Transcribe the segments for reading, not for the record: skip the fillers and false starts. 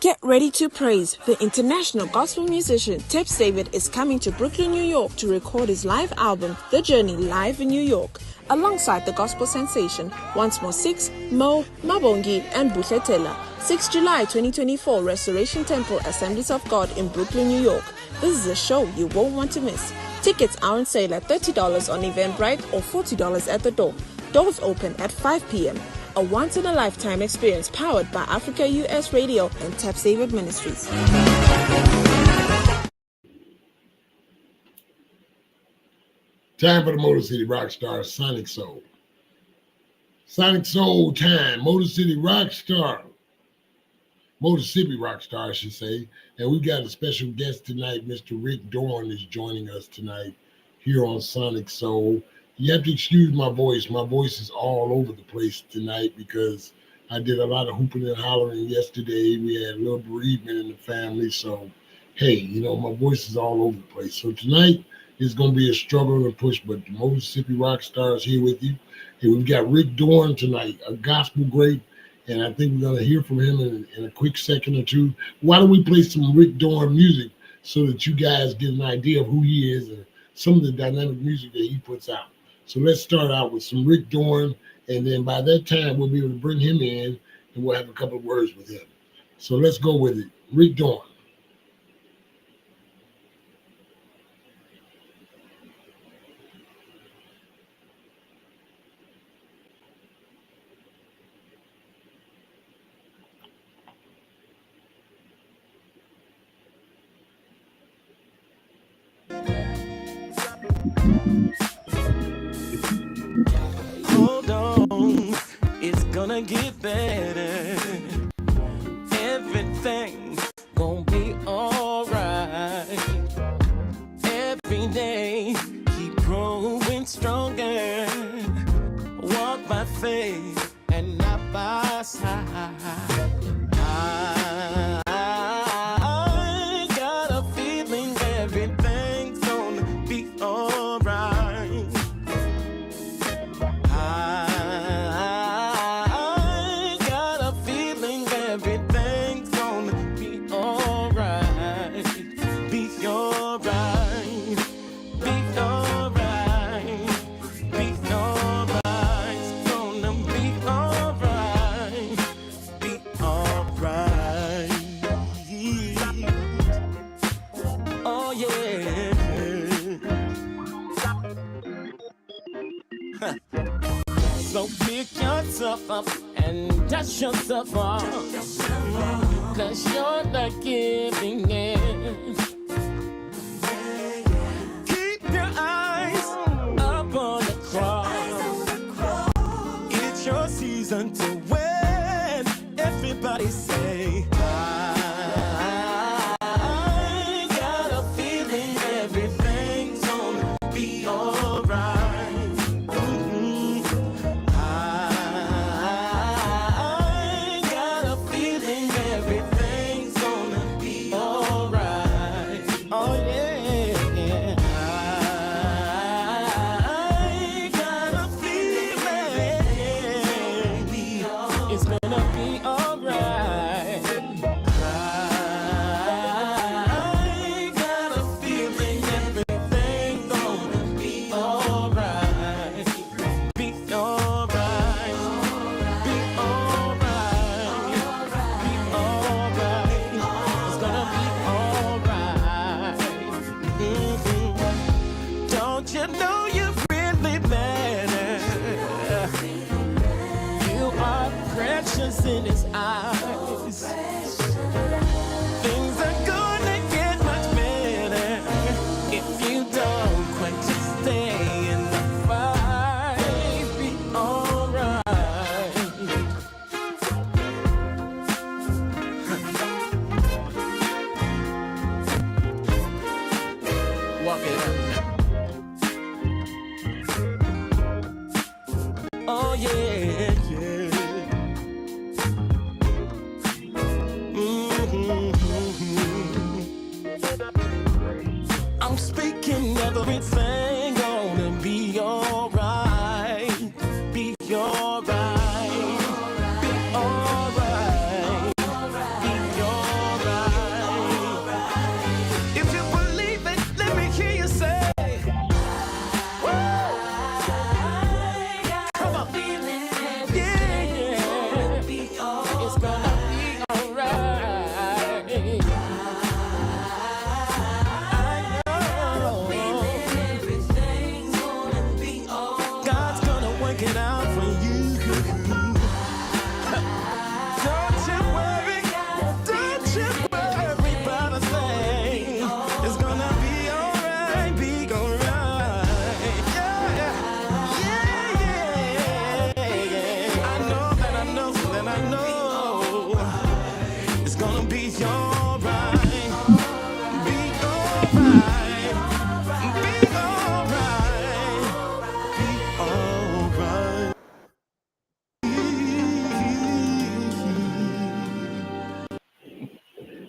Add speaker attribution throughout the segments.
Speaker 1: Get ready to praise. The international gospel musician Teps David is coming to Brooklyn, New York to record his live album, The Journey, live in New York. Alongside the gospel sensation, Once More 6, Mo, Mabongi, and Butletela. 6 July 2024, Restoration Temple Assemblies of God in Brooklyn, New York. This is a show you won't want to miss. Tickets are on sale at $30 on Eventbrite or $40 at the door. Doors open at 5 p.m. A once-in-a-lifetime experience powered by Africa US Radio and Teps David Ministries.
Speaker 2: Time for the Motor City Rockstar Sonic Soul. Sonic Soul time. Motor City Rockstar. Motorsissippi Rockstar, I should say. And we got a special guest tonight. Mr. Rick Dorn is joining us tonight here on Sonic Soul. You have to excuse my voice. My voice is all over the place tonight because I did a lot of hooping and hollering yesterday. We had a little bereavement in the family. So, hey, my voice is all over the place. So tonight is going to be a struggle and push, but the Motorsissippi Rockstar is here with you. And we've got Rick Dorn tonight, a gospel great, and I think we're going to hear from him in a quick second or two. Why don't we play some Rick Dorn music so that you guys get an idea of who he is and some of the dynamic music that he puts out. So let's start out with some Rick Dorn, and then by that time, we'll be able to bring him in, and we'll have a couple of words with him. So let's go with it. Rick Dorn.
Speaker 3: Hold on, it's gonna get better. Everything's gonna be alright. Every day, keep growing stronger. Walk by faith and not by sight. I got a feeling everything's gonna be alright. I got a feeling everything's gonna be alright. Be alright. Be alright. Be alright. It's gonna be alright. Be alright. Oh yeah. So pick yourself up and dust yourself off, 'cause you're not giving in. Keep your eyes up on the cross. It's your season to win. Everybody say, I got a feeling everything's gonna be alright. I got a feeling everything's gonna be alright. Oh yeah. I got a feeling it's gonna be alright. I got a feeling everything's gonna be alright. Be alright. Be alright. Be alright. It's gonna be alright. Don't you know you really matter? You are precious in His eyes. Things are gonna get much better if you don't quit to stay in the fight. Be alright. Walk it out. Oh yeah, yeah.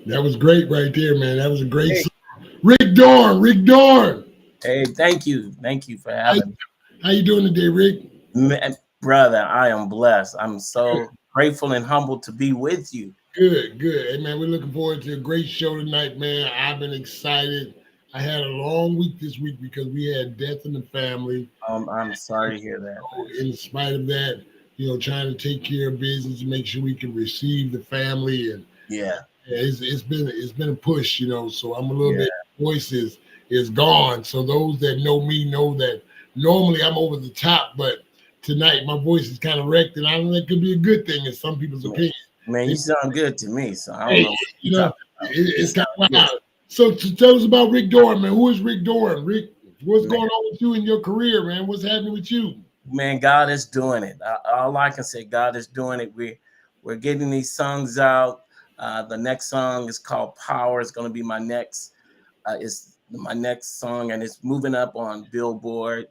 Speaker 2: That was great right there, man. That was a great
Speaker 4: Hey,
Speaker 2: song. Rick Dorn, Rick Dorn.
Speaker 4: hey, thank you for
Speaker 2: How,
Speaker 4: having
Speaker 2: how you doing today, Rick?
Speaker 4: me. Brother, I am blessed. I'm so grateful and humbled to be with you.
Speaker 2: Good, good. Hey, man, we're looking forward to a great show tonight, man. I've been excited. I had a long week this week because we had death in the family.
Speaker 4: I'm sorry to hear that,
Speaker 2: So
Speaker 4: man.
Speaker 2: in spite of that, trying to take care of business and make sure we can receive the family, and
Speaker 4: Yeah,
Speaker 2: yeah, it's been a push, So I'm a little
Speaker 4: yeah,
Speaker 2: bit voice is gone. So those that know me know that normally I'm over the top, but tonight my voice is kind of wrecked, and I don't know, that could be a good thing in some people's
Speaker 4: man.
Speaker 2: opinion.
Speaker 4: Man, you sound good to me, so I don't
Speaker 2: Hey,
Speaker 4: know what you're talking about. You
Speaker 2: it's kind
Speaker 4: sound
Speaker 2: of
Speaker 4: good,
Speaker 2: wild. So to tell us about Rick Dorn, man. Who is Rick Dorn? Rick, what's
Speaker 4: man.
Speaker 2: going on with you in your career, man? What's happening with you?
Speaker 4: Man, God is doing it. All I can say, God is doing it. We're getting these songs out. The next song is called Power. It's going to be my next. It's my next song, and it's moving up on Billboard.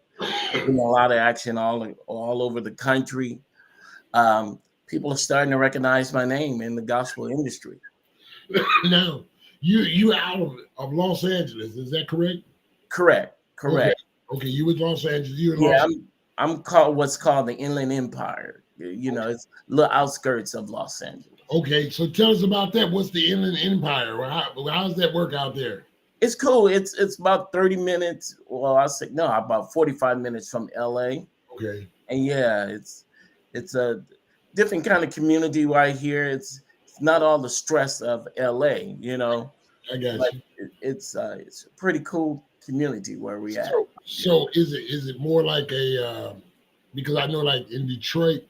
Speaker 4: Getting a lot of action all over the country. People are starting to recognize my name in the gospel industry.
Speaker 2: Now, you out of Los Angeles, is that correct?
Speaker 4: Correct,
Speaker 2: Okay,
Speaker 4: correct.
Speaker 2: okay. You was Los Angeles. You in
Speaker 4: Yeah,
Speaker 2: Los.
Speaker 4: I'm called what's called the Inland Empire. You know, it's little outskirts of Los Angeles.
Speaker 2: Okay, so tell us about that. What's the Inland Empire? How does that work out there?
Speaker 4: It's cool. It's about 30 minutes. Well, I say no, about 45 minutes from LA.
Speaker 2: Okay,
Speaker 4: And yeah, it's a different kind of community right here. It's not all the stress of LA,
Speaker 2: I got
Speaker 4: but
Speaker 2: you.
Speaker 4: it's a pretty cool community where we at.
Speaker 2: So is it more like a because I know like in Detroit,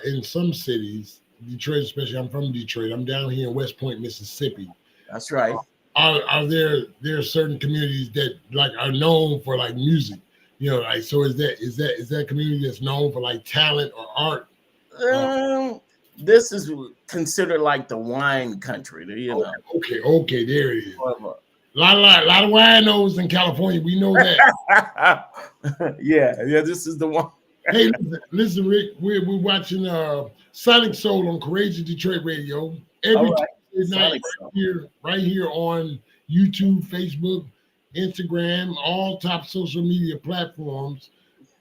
Speaker 2: in some cities, Detroit especially. I'm from Detroit. I'm down here in West Point, Mississippi.
Speaker 4: That's right.
Speaker 2: Are there certain communities that like are known for like music? Like so is that community that's known for like talent or art? Uh,
Speaker 4: Um, this is considered like the wine country,
Speaker 2: okay, there it is.
Speaker 4: More of
Speaker 2: Lot of winos in California. We know that.
Speaker 4: yeah, this is the one.
Speaker 2: Hey, listen, Rick. We're watching Sonic Soul on Courageous Detroit Radio
Speaker 4: All
Speaker 2: every
Speaker 4: right.
Speaker 2: Tuesday night
Speaker 4: Sonic Soul.
Speaker 2: right here on YouTube, Facebook, Instagram, all top social media platforms.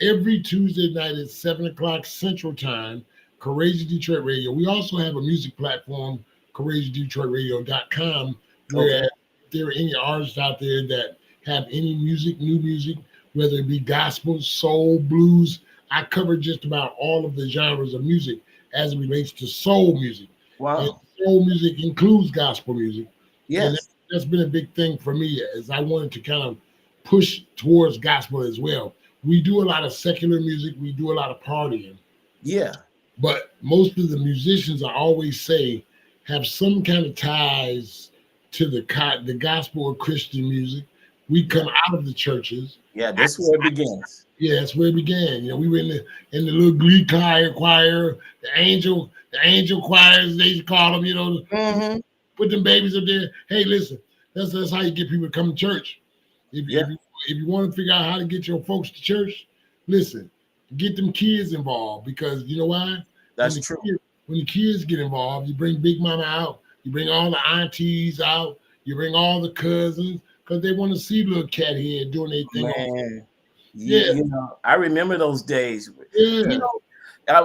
Speaker 2: Every Tuesday night at 7 o'clock Central Time, Courageous Detroit Radio. We also have a music platform, CourageousDetroitRadio.com,
Speaker 4: Okay.
Speaker 2: where if there are any artists out there that have any music, new music, whether it be gospel, soul, blues, I cover just about all of the genres of music as it relates to soul music. And
Speaker 4: Wow.
Speaker 2: soul music includes gospel music. And
Speaker 4: Yes.
Speaker 2: that's been a big thing for me as I wanted to kind of push towards gospel as well. We do a lot of secular music, we do a lot of partying,
Speaker 4: Yeah.
Speaker 2: but most of the musicians I always say have some kind of ties to the gospel or Christian music. We come out of the churches.
Speaker 4: Yeah. This is where it begins.
Speaker 2: Yeah, that's where it began. We were in the little glee choir, the angel choirs they used to call them.
Speaker 4: Hmm.
Speaker 2: Put them babies up there. Hey, listen, that's how you get people to come to church. If,
Speaker 4: Yeah.
Speaker 2: if you if you want to figure out how to get your folks to church, listen, get them kids involved because you know why? When
Speaker 4: That's
Speaker 2: the
Speaker 4: true.
Speaker 2: kids, when the kids get involved, you bring Big Mama out, you bring all the aunties out, you bring all the cousins because they want to see little cat head doing their thing.
Speaker 4: Man.
Speaker 2: Yeah,
Speaker 4: I remember those days. You
Speaker 2: yeah.
Speaker 4: know, I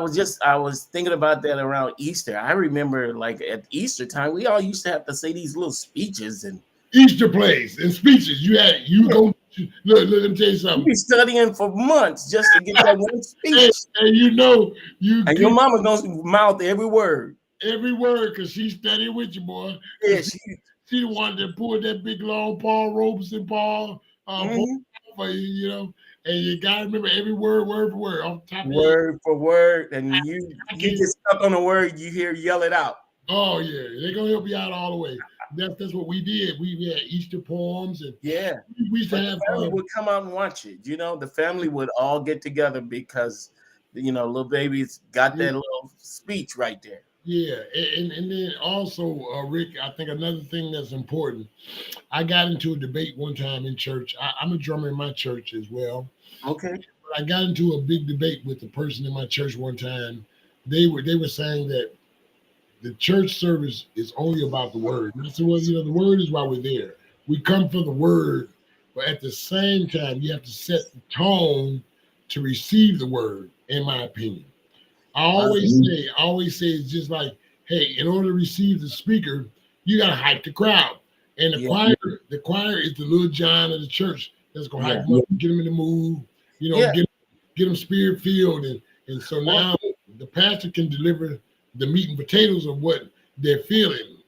Speaker 4: was thinking about that around Easter. I remember like at Easter time, we all used to have to say these little speeches and
Speaker 2: Easter plays and speeches. You
Speaker 4: yeah,
Speaker 2: go look. Let me tell you
Speaker 4: you
Speaker 2: something.
Speaker 4: be studying for months just to get that one
Speaker 2: Hey,
Speaker 4: speech.
Speaker 2: and you
Speaker 4: And your
Speaker 2: get
Speaker 4: mama gonna mouth every word.
Speaker 2: every word because she's studying with you, boy.
Speaker 4: Yeah,
Speaker 2: Because she the one that pulled that big long Paul Robeson Paul
Speaker 4: mhm,
Speaker 2: for you, and you gotta remember every word for word off the top of your head.
Speaker 4: word for word, and you
Speaker 2: I
Speaker 4: you
Speaker 2: can't.
Speaker 4: get stuck on a word, you hear yell it out.
Speaker 2: Oh yeah, they're gonna help you out all the way. That's what we did. We had Easter poems, and
Speaker 4: Yeah.
Speaker 2: we used to
Speaker 4: But the
Speaker 2: have
Speaker 4: family would come out and watch it. The family would all get together because little baby's got that little speech right there.
Speaker 2: yeah, and then also, Rick, I think another thing that's important. I got into a debate one time in church. I'm a drummer in my church as well.
Speaker 4: Okay.
Speaker 2: But I got into a big debate with the person in my church one time. They were saying that the church service is only about the word. That's what the word is why we're there. We come for the word, but at the same time, you have to set the tone to receive the word. In my opinion, I always say it's just like, hey, in order to receive the speaker, you gotta hype the crowd. And
Speaker 4: Yeah.
Speaker 2: the choir is the little John of the church that's gonna
Speaker 4: Yeah.
Speaker 2: hype them up, get them in the mood,
Speaker 4: Yeah.
Speaker 2: get them spirit filled, and so
Speaker 4: Well,
Speaker 2: now the pastor can deliver the meat and potatoes of what they're feeling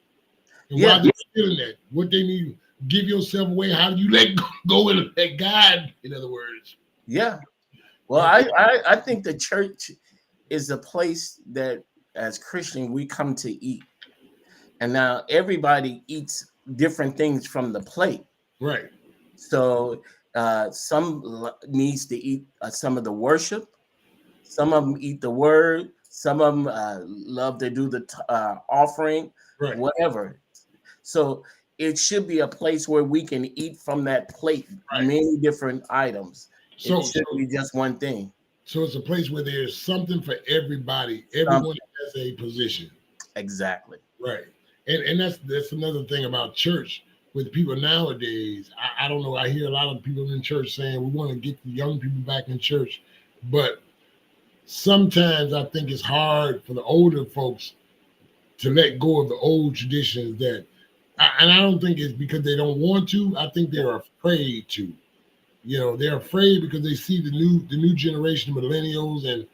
Speaker 2: and why
Speaker 4: yeah.
Speaker 2: they're feeling that, what they need. Give yourself away. How do you let go and let God? In other words,
Speaker 4: Yeah. Well,
Speaker 2: and
Speaker 4: I think the church is a place that as Christian we come to eat. And now everybody eats different things from the plate.
Speaker 2: right,
Speaker 4: So needs to eat some of the worship. Some of them eat the word. Some of them love to do the offering,
Speaker 2: right,
Speaker 4: whatever. So it should be a place where we can eat from that plate,
Speaker 2: right.
Speaker 4: many different items. It
Speaker 2: So
Speaker 4: shouldn't be just one thing.
Speaker 2: so it's a place where there's something for everybody.
Speaker 4: Um,
Speaker 2: Everyone has a position.
Speaker 4: exactly.
Speaker 2: Right. And that's another thing about church with people nowadays. I don't know. I hear a lot of people in church saying we want to get the young people back in church, but sometimes I think it's hard for the older folks to let go of the old traditions and I don't think it's because they don't want to. I think they're afraid to. They're afraid because they see the new generation of millennials and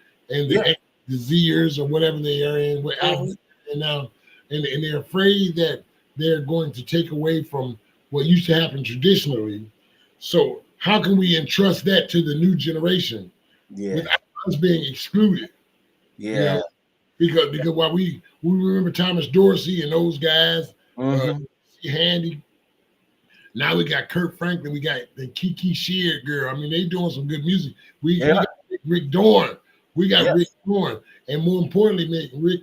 Speaker 4: Yeah.
Speaker 2: the Zers or whatever they are in, what
Speaker 4: Mhm.
Speaker 2: and now, and they're afraid that they're going to take away from what used to happen traditionally. So how can we entrust that to the new generation
Speaker 4: Yeah.
Speaker 2: without us being excluded? You
Speaker 4: Yeah.
Speaker 2: know, because while we remember Thomas Dorsey and those guys,
Speaker 4: Hmm.
Speaker 2: Handy. Now we got Kurt Franklin, we got the Kiki Shear girl. I mean, they doing some good music. We
Speaker 4: Yeah.
Speaker 2: got Rick Dorn. We got Rick
Speaker 4: Yes.
Speaker 2: Dorn. And more importantly, man, Rick,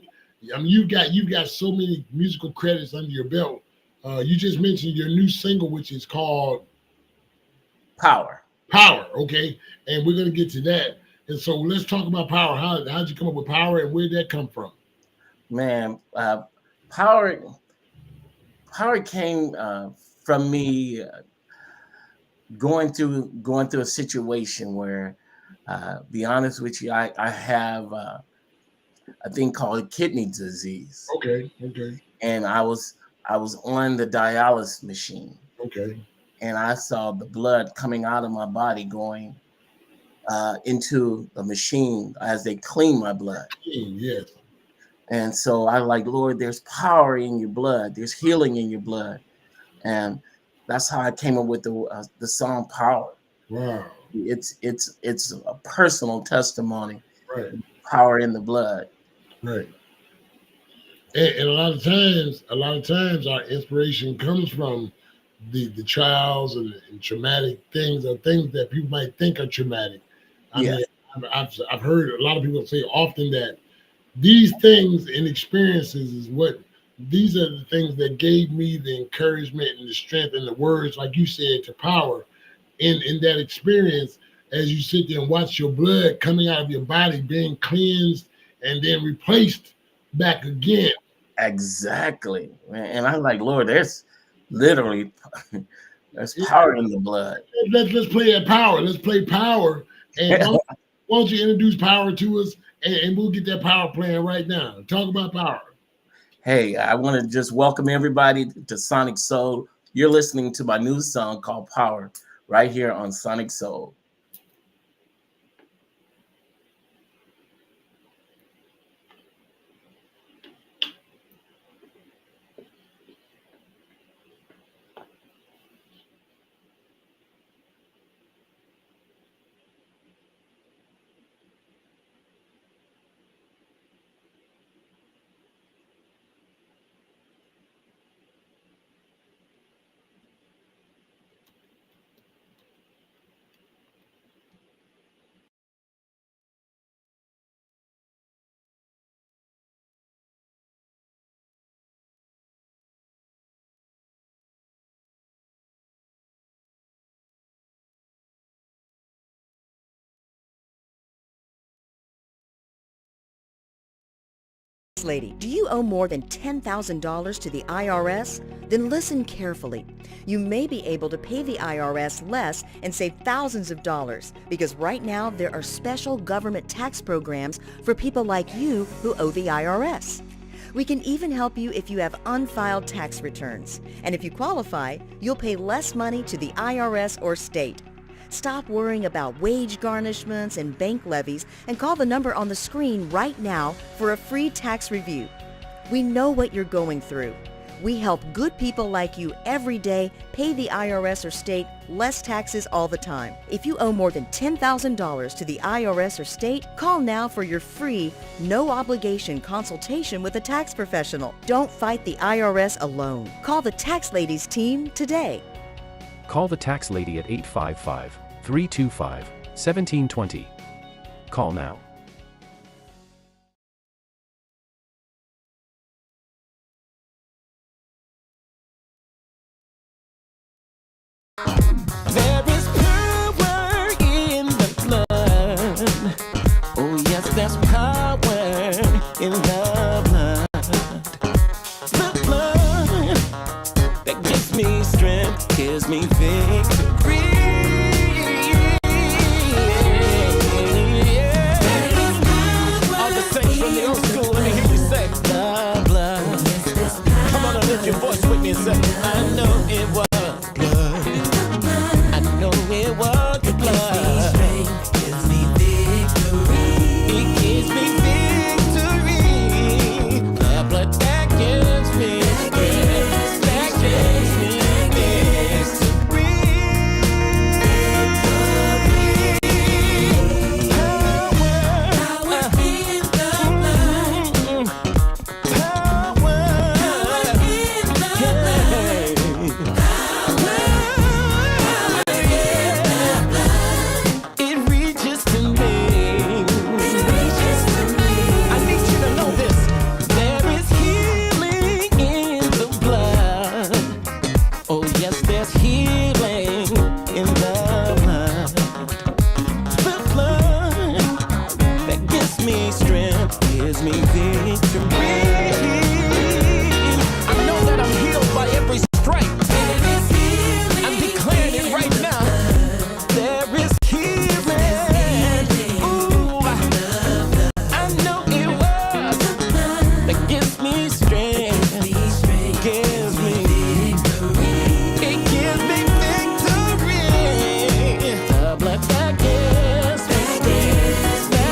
Speaker 2: I mean, you've got so many musical credits under your belt. You just mentioned your new single, which is called
Speaker 4: Power.
Speaker 2: Power, okay? And we're gonna get to that. And so let's talk about Power. How'd you come up with Power and where'd that come from?
Speaker 4: Man, power power came from me going through a situation where be honest with you, I have a thing called kidney disease,
Speaker 2: Okay, okay,
Speaker 4: and I was on the dialysis machine,
Speaker 2: okay.
Speaker 4: and I saw the blood coming out of my body going into the machine as they clean my blood.
Speaker 2: Yes.
Speaker 4: And so I like, Lord, there's power in your blood. There's healing in your blood. And that's how I came up with the song Power.
Speaker 2: Wow.
Speaker 4: It's a personal testimony,
Speaker 2: Right,
Speaker 4: power in the blood.
Speaker 2: right. And a lot of times our inspiration comes from the trials and traumatic things or things that people might think are traumatic. I
Speaker 4: Yeah,
Speaker 2: mean, I've heard a lot of people say often that these things and experiences is what these are the things that gave me the encouragement and the strength and the words, like you said, to power in that experience as you sit there and watch your blood coming out of your body being cleansed and then replaced back again.
Speaker 4: exactly. And I'm like, Lord, there's literally there's power in the blood.
Speaker 2: Let's play that Power. Let's play Power. And why don't you introduce Power to us, and we'll get that Power playing right now. Talk about Power.
Speaker 4: Hey, I want to just welcome everybody to Sonic Soul. You're listening to my new song called Power right here on Sonic Soul.
Speaker 5: Lady, do you owe more than $10,000 to the IRS? Then listen carefully. You may be able to pay the IRS less and save thousands of dollars because right now there are special government tax programs for people like you who owe the IRS. We can even help you if you have unfiled tax returns. And if you qualify, you'll pay less money to the IRS or state. Stop worrying about wage garnishments and bank levies and call the number on the screen right now for a free tax review. We know what you're going through. We help good people like you every day pay the IRS or state less taxes all the time. If you owe more than $10,000 to the IRS or state, call now for your free, no-obligation consultation with a tax professional. Don't fight the IRS alone. Call the Tax Ladies team today.
Speaker 6: Call the Tax Lady at 855-325-1720. Call now.
Speaker 3: There is power in the blood. Oh yes, there's power in the blood. The blood that gives me strength, gives me victory. All the saints from the old school, let me hear you say the blood. Come on and lift your voice with me and say, I know it was. It was the blood. Gives me victory. It gives me victory. The blood that gives me strength. That gives me victory. Power in the blood. Power in the blood. Gives me victory. I know that I'm healed by every stripe. I'm declaring it right now. There is healing. Ooh, I know it was that gives me strength. Gives me victory. It gives me victory. The blood that gives me strength. That gives me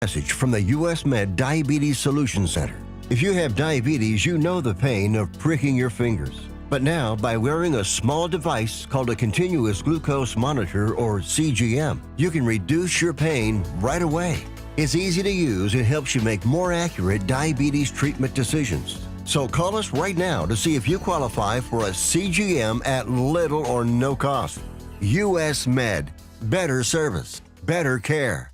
Speaker 7: Message from the U.S. Med Diabetes Solution Center. If you have diabetes, you know the pain of pricking your fingers. But now, by wearing a small device called a continuous glucose monitor, or CGM, you can reduce your pain right away. It's easy to use and helps you make more accurate diabetes treatment decisions. So call us right now to see if you qualify for a CGM at little or no cost. US Med. Better service. Better care.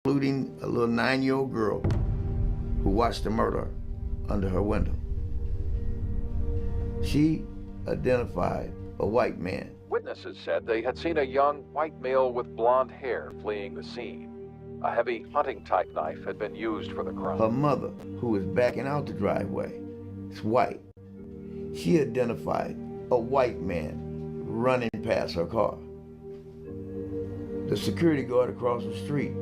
Speaker 8: Including a little 9-year-old girl who watched the murder under her window. She identified a white man.
Speaker 9: Witnesses said they had seen a young white male with blonde hair fleeing the scene. A heavy hunting-type knife had been used for the crime.
Speaker 8: Her mother, who was backing out the driveway, is white. She identified a white man running past her car. The security guard across the street,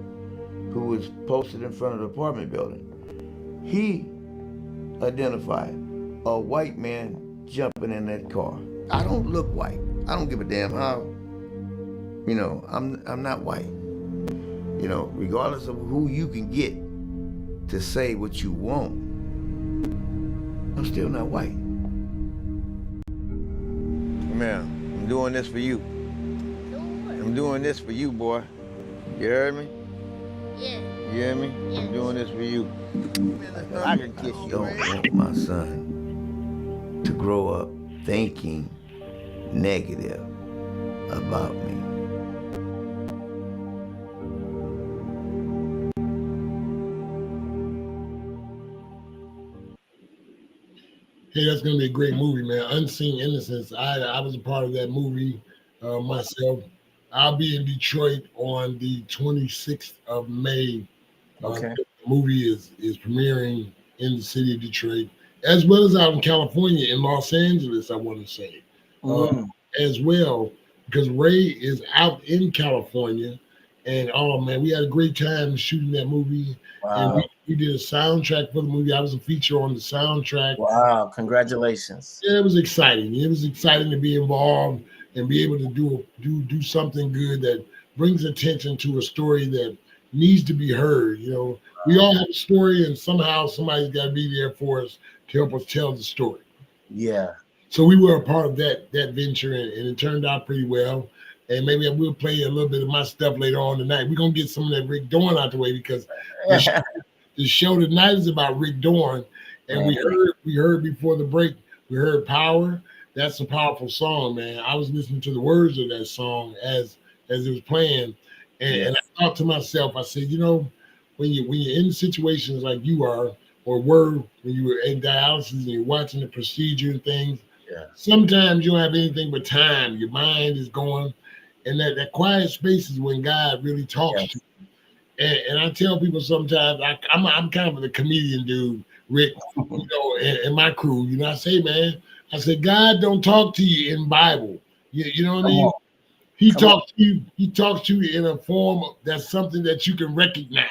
Speaker 8: who was posted in front of the apartment building, he identified a white man jumping in that car. I don't look white. I don't give a damn how, I'm not white. Regardless of who you can get to say what you want, I'm still not white. Man, I'm doing this for you. I'm doing this for you, boy. You heard me?
Speaker 10: Yeah.
Speaker 8: You hear me?
Speaker 10: Yeah.
Speaker 8: I'm doing this for you. I can kiss you. I don't want my son to grow up thinking negative about me.
Speaker 2: Hey, that's gonna be a great movie, man. Unseen Innocence. I was a part of that movie myself. I'll be in Detroit on the 26th of May.
Speaker 4: Okay.
Speaker 2: The movie is premiering in the city of Detroit, as well as out in California, in Los Angeles, I want to say, as well, because Ray is out in California. And oh man, we had a great time shooting that movie.
Speaker 4: Wow.
Speaker 2: And we did a soundtrack for the movie. I was a feature on the soundtrack.
Speaker 4: Wow, congratulations.
Speaker 2: Yeah, it was exciting. It was exciting to be involved and be able to do something good that brings attention to a story that needs to be heard. We all have a story, and somehow somebody's got to be there for us to help us tell the story.
Speaker 4: Yeah.
Speaker 2: So we were a part of that venture, and it turned out pretty well. And maybe we'll play a little bit of my stuff later on tonight. We're gonna get some of that Rick Dorn out the way, because the show tonight is about Rick Dorn. And we heard before the break, we heard Power. That's a powerful song, man. I was listening to the words of that song as it was playing, and I thought to myself, I said, when you're in situations like you are, or were when you were in dialysis and you're watching the procedure and things, sometimes you don't have anything but time. Your mind is going, and that quiet space is when God really talks to you. And I tell people sometimes, I'm kind of a comedian dude, Rick, and my crew. I say, man, God don't talk to you in Bible. You know what I mean? He talks to you in a form that's something that you can recognize.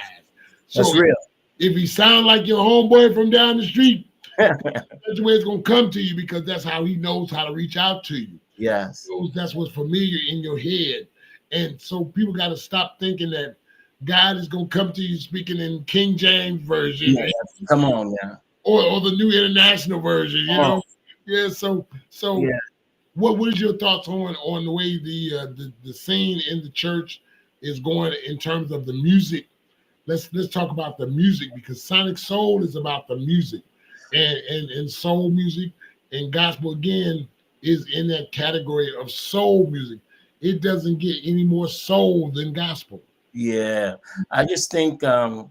Speaker 2: So
Speaker 4: that's real.
Speaker 2: If he sounds like your homeboy from down the street, that's the way it's gonna come to you, because that's how he knows how to reach out to you.
Speaker 4: Yes.
Speaker 2: That's what's familiar in your head. And so people got to stop thinking that God is gonna come to you speaking in King James version.
Speaker 4: Yes. Come on now.
Speaker 2: Or the New International Version, Yeah. So what is your thoughts on the way the scene in the church is going in terms of the music? Let's talk about the music, because Sonic Soul is about the music, and soul music, and gospel again is in that category of soul music. It doesn't get any more soul than gospel.
Speaker 4: Yeah, I just think the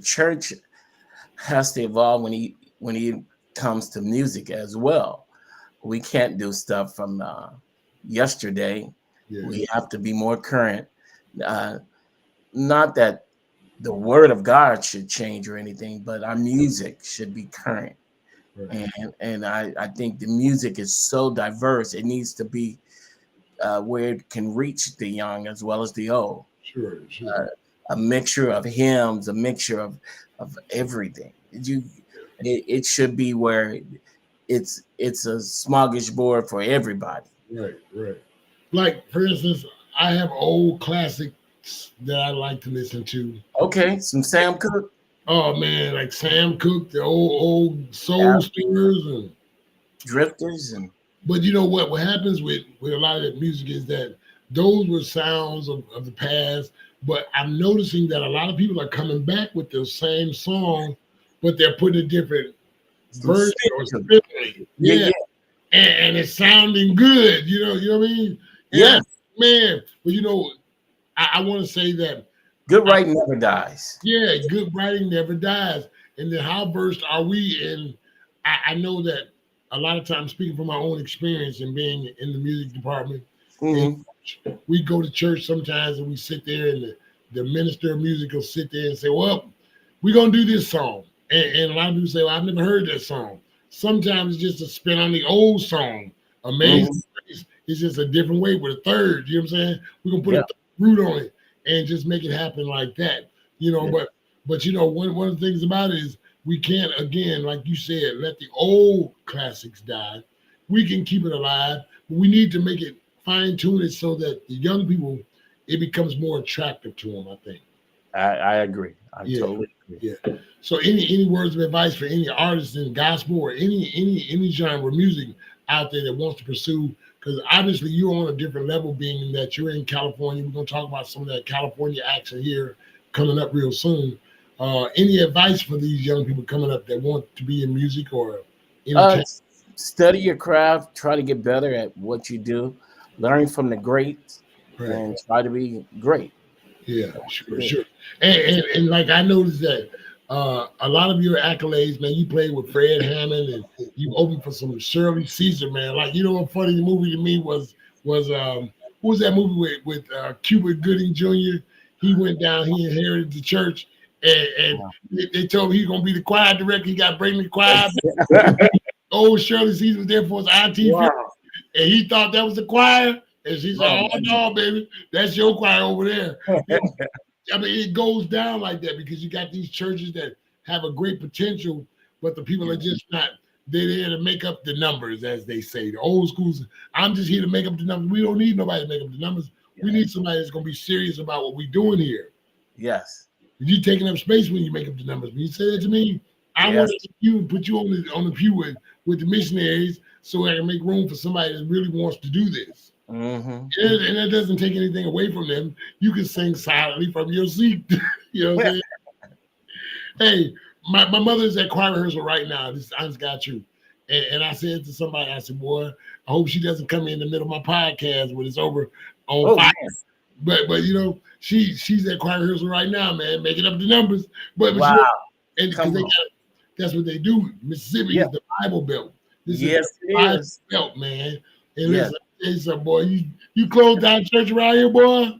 Speaker 4: church has to evolve when he comes to music as well. We can't do stuff from yesterday. Yeah. We have to be more current. Not that the word of God should change or anything, but our music should be current. Right. And I think the music is so diverse. It needs to be where it can reach the young as well as the old.
Speaker 2: Sure.
Speaker 4: A mixture of hymns, a mixture of everything. It should be where it's a smorgasbord for everybody.
Speaker 2: Right, right. Like for instance, I have old classics that I like to listen to.
Speaker 4: Okay, some Sam Cooke.
Speaker 2: Oh man, like Sam Cooke, the old soul
Speaker 4: Yeah.
Speaker 2: singers, and
Speaker 4: Drifters and
Speaker 2: but you know what? What happens with a lot of that music is that those were sounds of the past. But I'm noticing that a lot of people are coming back with the same song, but they're putting a different
Speaker 4: some
Speaker 2: version
Speaker 4: spit
Speaker 2: or
Speaker 4: to it.
Speaker 2: spin on it.
Speaker 4: Yeah,
Speaker 2: Yeah,
Speaker 4: yeah,
Speaker 2: and it's sounding good. You know what I mean?
Speaker 4: yeah.
Speaker 2: Man. But you know, I want to say that
Speaker 4: Good writing never dies.
Speaker 2: yeah, good writing never dies. And then how versed are we in? I know that a lot of times, speaking from my own experience and being in the music department, and
Speaker 4: Mhm.
Speaker 2: we go to church sometimes and we sit there and the minister of music will sit there and say, well, we're going to do this song. And a lot of people say, well, I've never heard that song. Sometimes it's just a spin on the old song. Amazing
Speaker 4: Mhm.
Speaker 2: Grace is just a different way with a third. You know what I'm saying? We're going to put
Speaker 4: Yeah.
Speaker 2: a root on it and just make it happen like that. You know,
Speaker 4: Yeah.
Speaker 2: but you know, one of the things about it is we can't, again, like you said, let the old classics die. We can keep it alive, but we need to make it fine tune it so that the young people, it becomes more attractive to them, I think.
Speaker 4: I agree. I
Speaker 2: Yeah.
Speaker 4: totally agree.
Speaker 2: Yeah. So any words of advice for any artist in gospel or any genre of music out there that wants to pursue? Because obviously you're on a different level, being that you're in California. We're gonna talk about some of that California action here coming up real soon. Any advice for these young people coming up that want to be in music or entertainment?
Speaker 4: Study your craft. Try to get better at what you do. Learn from the greats,
Speaker 2: Right.
Speaker 4: and try to be great.
Speaker 2: Yeah, sure,
Speaker 4: Yeah.
Speaker 2: sure. And like I noticed that a lot of your accolades, man, you played with Fred Hammond and you opened for some Shirley Caesar, man. Like, you know what funny movie to me was what was that movie with Cuba Gooding Jr.? He went down, he inherited the church, and they told him he was gonna be the choir director. He got to bring the choir. Old Shirley Caesar was there for his IT
Speaker 4: Wow.
Speaker 2: and he thought that was the choir. And she said,
Speaker 4: Wow.
Speaker 2: oh no, baby, that's your choir over there. You know, I mean, it goes down like that because you got these churches that have a great potential, but the people are just not. They're there to make up the numbers, as they say. The old schools, I'm just here to make up the numbers. We don't need nobody to make up the numbers. We need somebody that's going to be serious about what we're doing here.
Speaker 4: Yes.
Speaker 2: You're taking up space when you make up the numbers. When you say that to me, I want to put you on the pew with the missionaries so I can make room for somebody that really wants to do this.
Speaker 4: Mm-hmm.
Speaker 2: And that doesn't take anything away from them. You can sing silently from your seat. You know what I'm saying? Hey, my mother's at choir rehearsal right now. This is honest God truth. And I said to somebody, I said, boy, I hope she doesn't come in the middle of my podcast when it's over on fire.
Speaker 4: Yes.
Speaker 2: But you know, she's at choir rehearsal right now, man, making up the numbers. But
Speaker 4: Wow.
Speaker 2: you know, and because that's what they do. Mississippi is the Bible Belt. This
Speaker 4: Yes,
Speaker 2: is the
Speaker 4: it
Speaker 2: Bible
Speaker 4: is.
Speaker 2: belt, man. And
Speaker 4: Yes.
Speaker 2: listen, I tell you something, boy. You close down church around here, boy.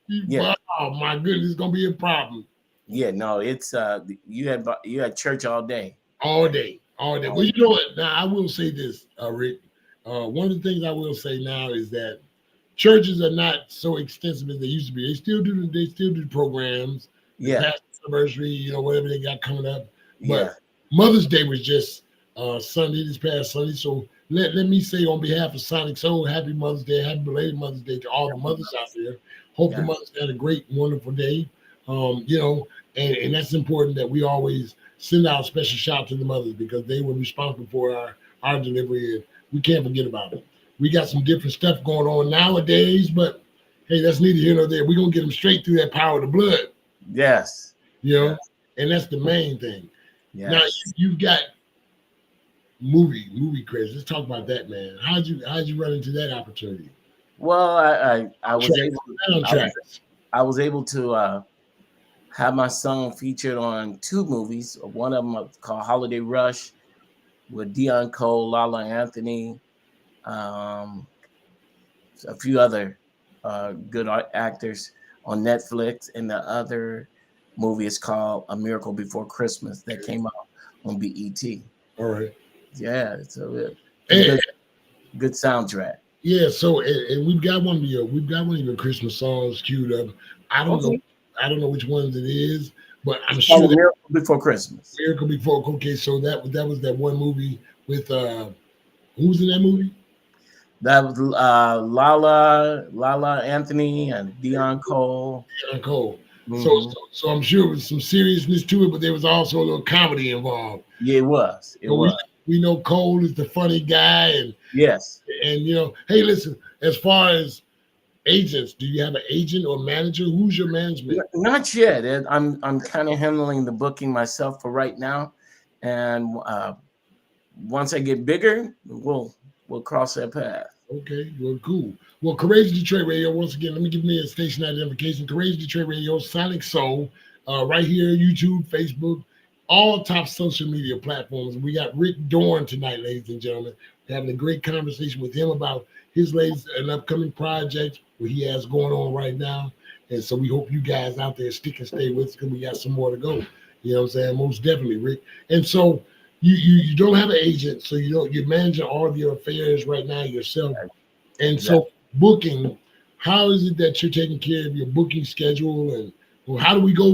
Speaker 4: Yeah.
Speaker 2: Oh my goodness, it's gonna be a problem.
Speaker 4: Yeah, no, it's you had church all day.
Speaker 2: All day. Well, you know what? Now I will say this, Rick. One of the things I will say now is that churches are not so extensive as they used to be. They still do programs.
Speaker 4: Yeah.
Speaker 2: Past anniversary, you know, whatever they got coming up. But
Speaker 4: Yeah.
Speaker 2: Mother's Day was just Sunday, this past Sunday. So let me say on behalf of Sonic Soul, happy Mother's Day, happy belated Mother's Day to all the mothers out there. Hope the mothers had a great, wonderful day. You know, and that's important that we always send out a special shout to the mothers because they were responsible for our delivery, and we can't forget about them. We got some different stuff going on nowadays, but hey, that's neither here nor there. We're gonna get them straight through that power of the blood.
Speaker 4: Yes.
Speaker 2: You know, and that's the main thing.
Speaker 4: Yes.
Speaker 2: Now you've got movie credits. Let's talk about that, man. How'd you run into that opportunity?
Speaker 4: Well, I was able to have my song featured on 2 movies. One of them called Holiday Rush with Dion Cole, Lala Anthony, a few other good actors on Netflix, and the other movie is called A Miracle Before Christmas that came out on BET.
Speaker 2: All right.
Speaker 4: Yeah, it's a good soundtrack.
Speaker 2: Yeah, so and we've got one of your Christmas songs queued up. I don't know which ones it is, but I'm sure
Speaker 4: Miracle Before Christmas.
Speaker 2: Miracle Before. Okay, so that was that one movie with who's in that movie?
Speaker 4: That was Lala Anthony and Dion Cole.
Speaker 2: Dion Cole.
Speaker 4: Mm-hmm.
Speaker 2: So I'm sure there was some seriousness to it, but there was also a little comedy involved.
Speaker 4: Yeah, it was. It was.
Speaker 2: We know Cole is the funny guy, and
Speaker 4: yes,
Speaker 2: and you know, hey, listen. As far as agents, do you have an agent or manager? Who's your management?
Speaker 4: Not yet. I'm kind of handling the booking myself for right now, and once I get bigger, we'll cross that path.
Speaker 2: Okay, well, cool. Well, Courageous Detroit Radio, once again, let me give me a station identification. Courageous Detroit Radio, Sonic Soul, right here, YouTube, Facebook, all top social media platforms. We got Rick Dorn tonight, ladies and gentlemen. We're having a great conversation with him about his latest and upcoming projects, what he has going on right now. And so we hope you guys out there stick and stay with us because we got some more to go. You know what I'm saying? Most definitely, Rick. And so you don't have an agent, so you're managing all of your affairs right now yourself. And so booking, how is it that you're taking care of your booking schedule, and how do we get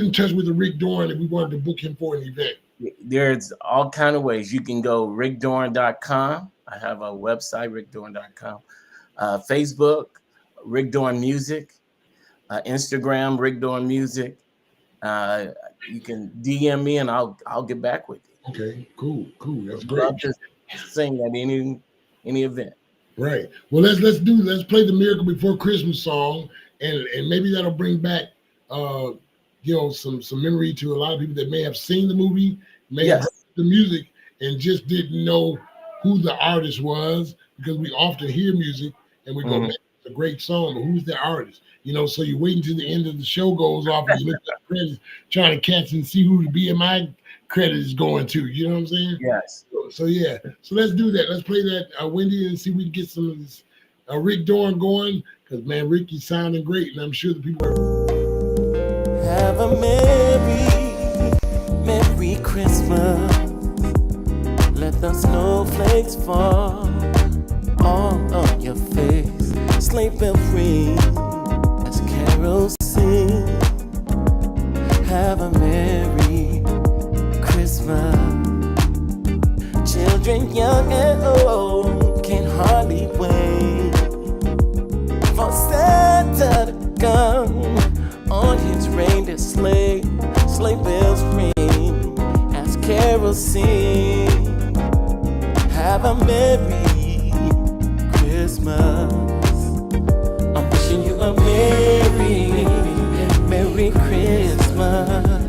Speaker 2: in touch with the Rick Dorn if we wanted to book him for an event?
Speaker 4: There's all kind of ways. You can go rickdorn.com. I have a website, rickdorn.com. Facebook, Rick Dorn Music. Instagram, Rick Dorn Music. You can DM me and I'll get back with you.
Speaker 2: Okay, cool. That's great.
Speaker 4: Love to sing at any event.
Speaker 2: Right. Well, let's play the Miracle Before Christmas song, and maybe that'll bring back some memory to a lot of people that may have seen the movie, may have heard the music, and just didn't know who the artist was, because we often hear music and we go, man, it's a great song, but who's the artist? You know, so you wait until the end of the show goes off and you look at the credits, trying to catch and see who the BMI credit is going to. You know what I'm saying?
Speaker 4: Yes.
Speaker 2: So yeah. So let's do that. Let's play that, Wendy, and see if we can get some of this Rick Dorn going, because, man, Ricky's sounding great, and I'm sure the people are.
Speaker 3: Have a Merry Christmas. Let the snowflakes fall all on your face. Sleigh bell ring as carols sing. Have a Merry Christmas. Children young and old can hardly wait for Santa to come on his reindeer sleigh. Sleigh bells ring as carols sing. Have a Merry Christmas. I'm wishing you a Merry Christmas.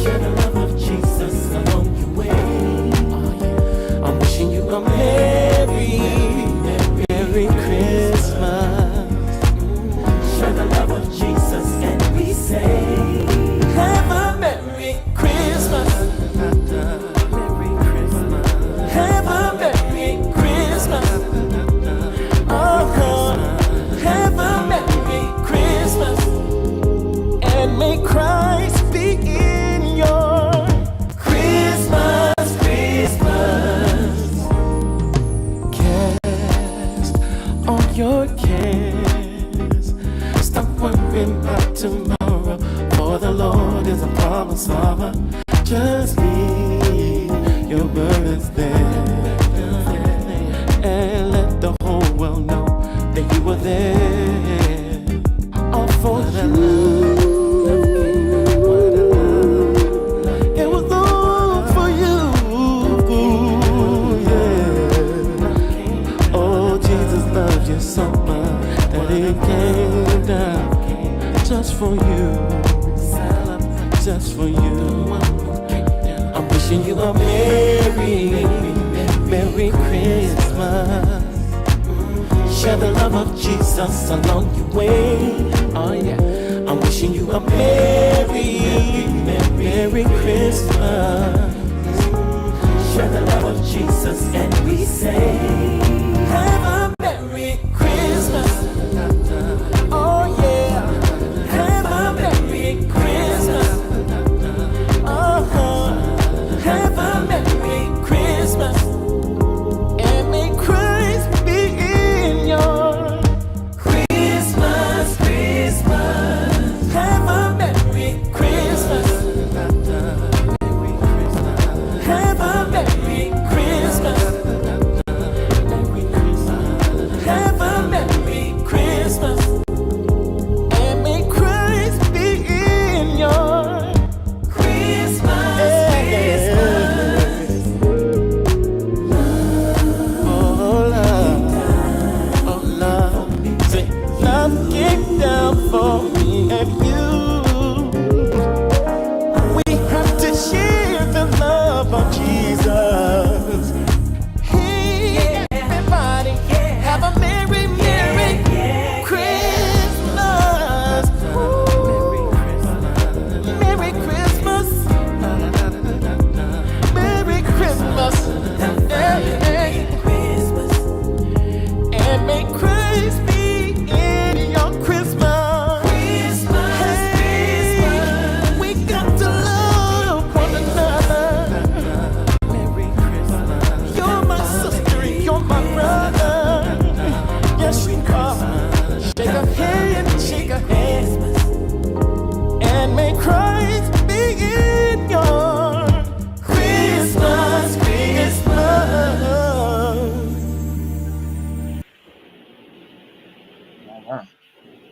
Speaker 3: Share the love of Jesus along your way. I'm wishing you a Merry Christmas. Share the love of Jesus, and we say, have a Merry Christmas. Merry Christmas. Have a Merry Christmas. Have a Merry Christmas. And may Christ be in your Christmas. Cast all your cares. Stop worrying about tomorrow, for the Lord is a problem solver. Just leave your burdens there, and let the whole world know that you were there. All for the love. It was all for you. Yeah. Oh, Jesus loved you so much that he came down just for you. Just for you. I'm wishing you a Merry Christmas. Share the love of Jesus along your way. Oh yeah. I'm wishing you a Merry Christmas. Share the love of Jesus, and we say, have a Merry Christmas. Oh yeah. Have a Merry Christmas. Have a Merry Christmas. And may Christ be in your Christmas. Have a Merry Christmas.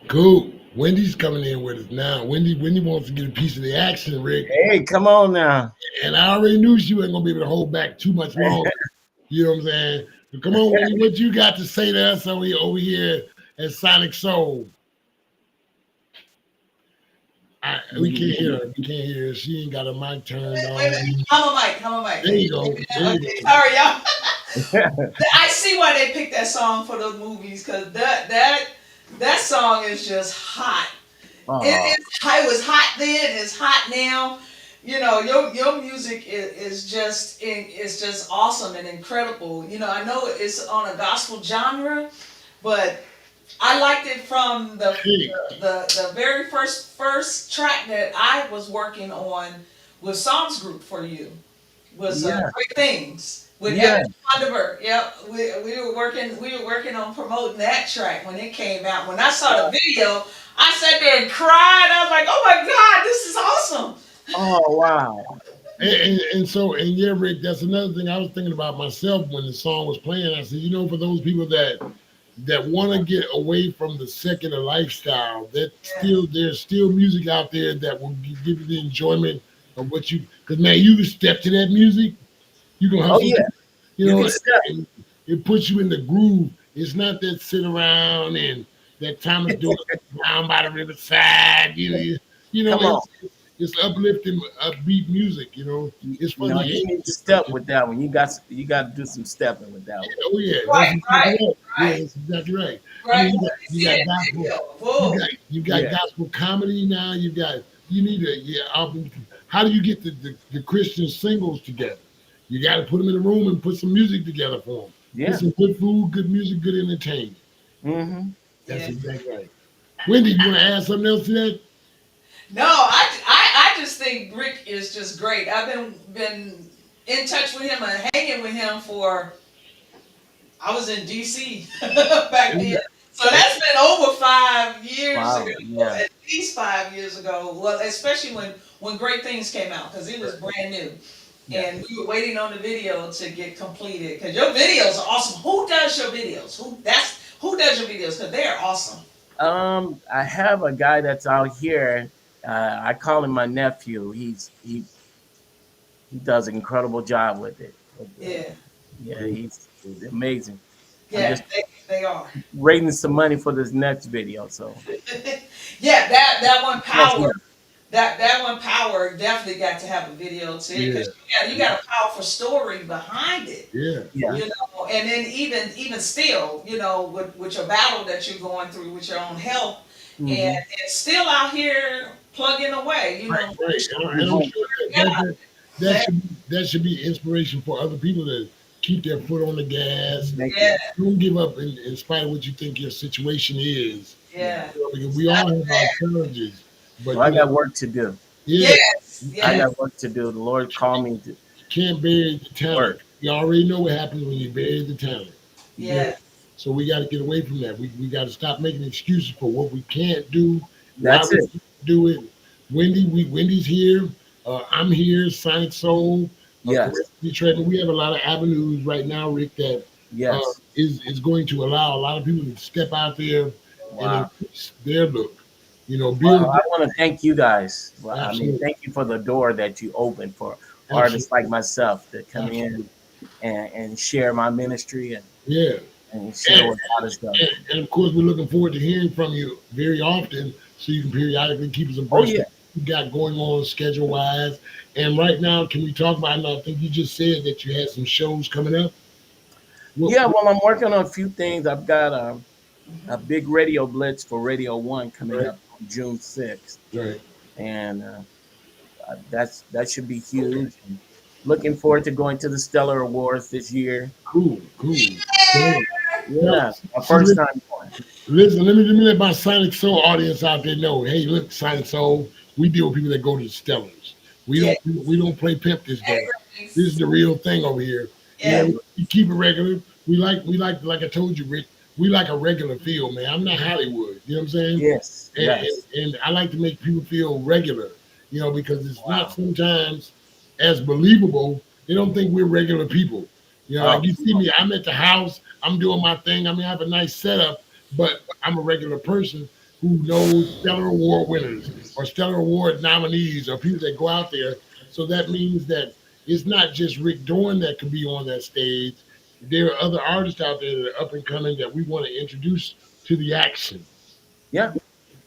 Speaker 2: Cool. Wendy's coming in with us now. Wendy wants to get a piece of the action, Rick.
Speaker 4: Hey, come on now.
Speaker 2: And I already knew she wasn't gonna be able to hold back too much longer. You know what I'm saying? So come on, Wendy, what you got to say to us over here at Sonic Soul? We can't hear her. We can't hear her. She ain't got her mic turned on.
Speaker 10: I'm a mic.
Speaker 2: There you go. There you go.
Speaker 10: Sorry, y'all. I see why they picked that song for those movies, because that song is just hot. It was hot then. It's hot now. You know, your music is just awesome and incredible. You know, I know it's on a gospel genre, but I liked it from the very first track that I was working on with Songs Group for you was Great Things with Evan Thunderbird. Yep, we were working on promoting that track when it came out. When I saw the video, I sat there and cried. I was like, "Oh my God, this is awesome!"
Speaker 4: Oh wow!
Speaker 2: And yeah, Rick, that's another thing I was thinking about myself when the song was playing. I said, you know, for those people that want to get away from the secular lifestyle, there's still music out there that will give you the enjoyment of what you. Because man, you can step to that music, you can hustle. You know, it puts you in the groove. It's not that sit around and that Thomas doing down by the riverside. You know, it's uplifting, upbeat music. You know, it's fun.
Speaker 4: You need to step with that one. You got to do some stepping with that one.
Speaker 2: Oh yeah,
Speaker 10: right.
Speaker 2: Yeah, that's exactly right.
Speaker 10: Right.
Speaker 2: I mean, you got gospel. You got gospel comedy now. You need to. How do you get the Christian singles together? You got to put them in a room and put some music together for them.
Speaker 4: Yeah.
Speaker 2: Get some good food, good music, good entertainment.
Speaker 4: Mm-hmm.
Speaker 2: That's exactly right. Wendy, you want to add something else to that?
Speaker 10: No, I just think Rick is just great. I've been in touch with him and hanging with him I was in DC back then. So that's been over 5 years ago.
Speaker 4: Yeah.
Speaker 10: At least 5 years ago. Well, especially when Great Things came out, because it was brand new. Yeah. And we were waiting on the video to get completed. Because your videos are awesome. Who does your videos? Who does your videos? Because they're awesome.
Speaker 4: I have a guy that's out here. I call him my nephew. He does an incredible job with it. Yeah, he's amazing.
Speaker 10: Yeah, they are.
Speaker 4: Raising some money for this next video. So
Speaker 10: yeah, that one Power. That one Power definitely got to have a video too, because you got a powerful story behind it.
Speaker 2: Yeah.
Speaker 10: You know, and then even still, you know, with your battle that you're going through with your own health, and still out here plugging away. You know,
Speaker 2: that should be inspiration for other people to keep their foot on the gas. Don't give up in spite of what you think your situation is.
Speaker 10: Yeah.
Speaker 2: You know, because we all have our challenges. But
Speaker 4: I got work to do.
Speaker 10: Yes.
Speaker 4: I got work to do. The Lord called me to.
Speaker 2: You can't bury the talent. You already know what happens when you bury the talent.
Speaker 10: Yeah.
Speaker 2: So we got to get away from that. We got to stop making excuses for what we can't do.
Speaker 4: That's it.
Speaker 2: Do it. Wendy's here. I'm here. Sonic Soul.
Speaker 4: Yes.
Speaker 2: We have a lot of avenues right now, Rick, that is going to allow a lot of people to step out there and increase their look. You know,
Speaker 4: I want to thank you guys. Well, I mean, thank you for the door that you opened for artists like myself to come in and share my ministry and share what God has done.
Speaker 2: And of course, we're looking forward to hearing from you very often, so you can periodically keep us abreast of what you got going on schedule wise. And right now, can we talk about? I think you just said that you had some shows coming up.
Speaker 4: Well, I'm working on a few things. I've got a big radio blitz for Radio 1 coming up on June 6th.
Speaker 2: Right.
Speaker 4: And that should be huge. And looking forward to going to the Stellar Awards this year.
Speaker 2: Cool.
Speaker 4: Yeah, my first time going.
Speaker 2: Listen, let me let my Sonic Soul audience out there know. Hey, look, Sonic Soul, we deal with people that go to the Stellars. We don't play pimp this day. This is the real thing over here.
Speaker 10: Yeah.
Speaker 2: We keep it regular. We like like I told you, Rick. We like a regular feel, man. I'm not Hollywood. You know what I'm saying?
Speaker 4: Yes.
Speaker 2: And I like to make people feel regular, you know, because it's not sometimes as believable. They don't think we're regular people. You know, like you see me, I'm at the house, I'm doing my thing. I mean, I have a nice setup, but I'm a regular person who knows Stellar Award winners or Stellar Award nominees or people that go out there. So that means that it's not just Rick Dorn that could be on that stage. There are other artists out there that are up and coming that we want to introduce to the action.
Speaker 4: Yeah.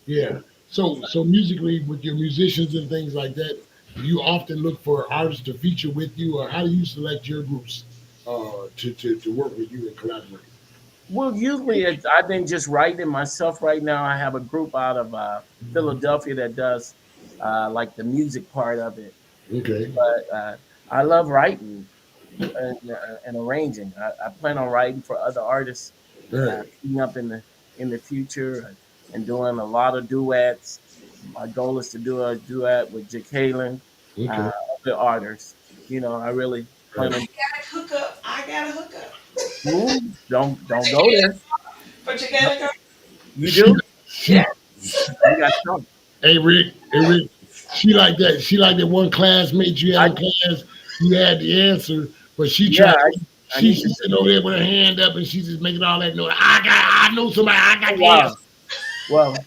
Speaker 2: Yeah. So musically, with your musicians and things like that, do you often look for artists to feature with you, or how do you select your groups to work with you and collaborate?
Speaker 4: Well, usually I've been just writing myself right now. I have a group out of Philadelphia that does like the music part of it.
Speaker 2: Okay.
Speaker 4: But I love writing and arranging. I plan on writing for other artists
Speaker 2: Right.
Speaker 4: coming up in the future and doing a lot of duets. My goal is to do a duet with Jacqueline,
Speaker 2: Okay.
Speaker 4: the artists. You know, I really plan on.
Speaker 10: I gotta hook up. I gotta hook up.
Speaker 4: Ooh, don't go there.
Speaker 10: But you gotta go.
Speaker 4: You do?
Speaker 2: She,
Speaker 4: You got some.
Speaker 2: hey Rick, she like that. She like that one classmate you had in class. You had the answer, but she
Speaker 4: Yeah,
Speaker 2: tried.
Speaker 4: I
Speaker 2: She's
Speaker 4: need to.
Speaker 2: sitting over there with her hand up, and she's just making all that noise. I know somebody. I got the
Speaker 4: Wow.
Speaker 2: answer.
Speaker 4: Well,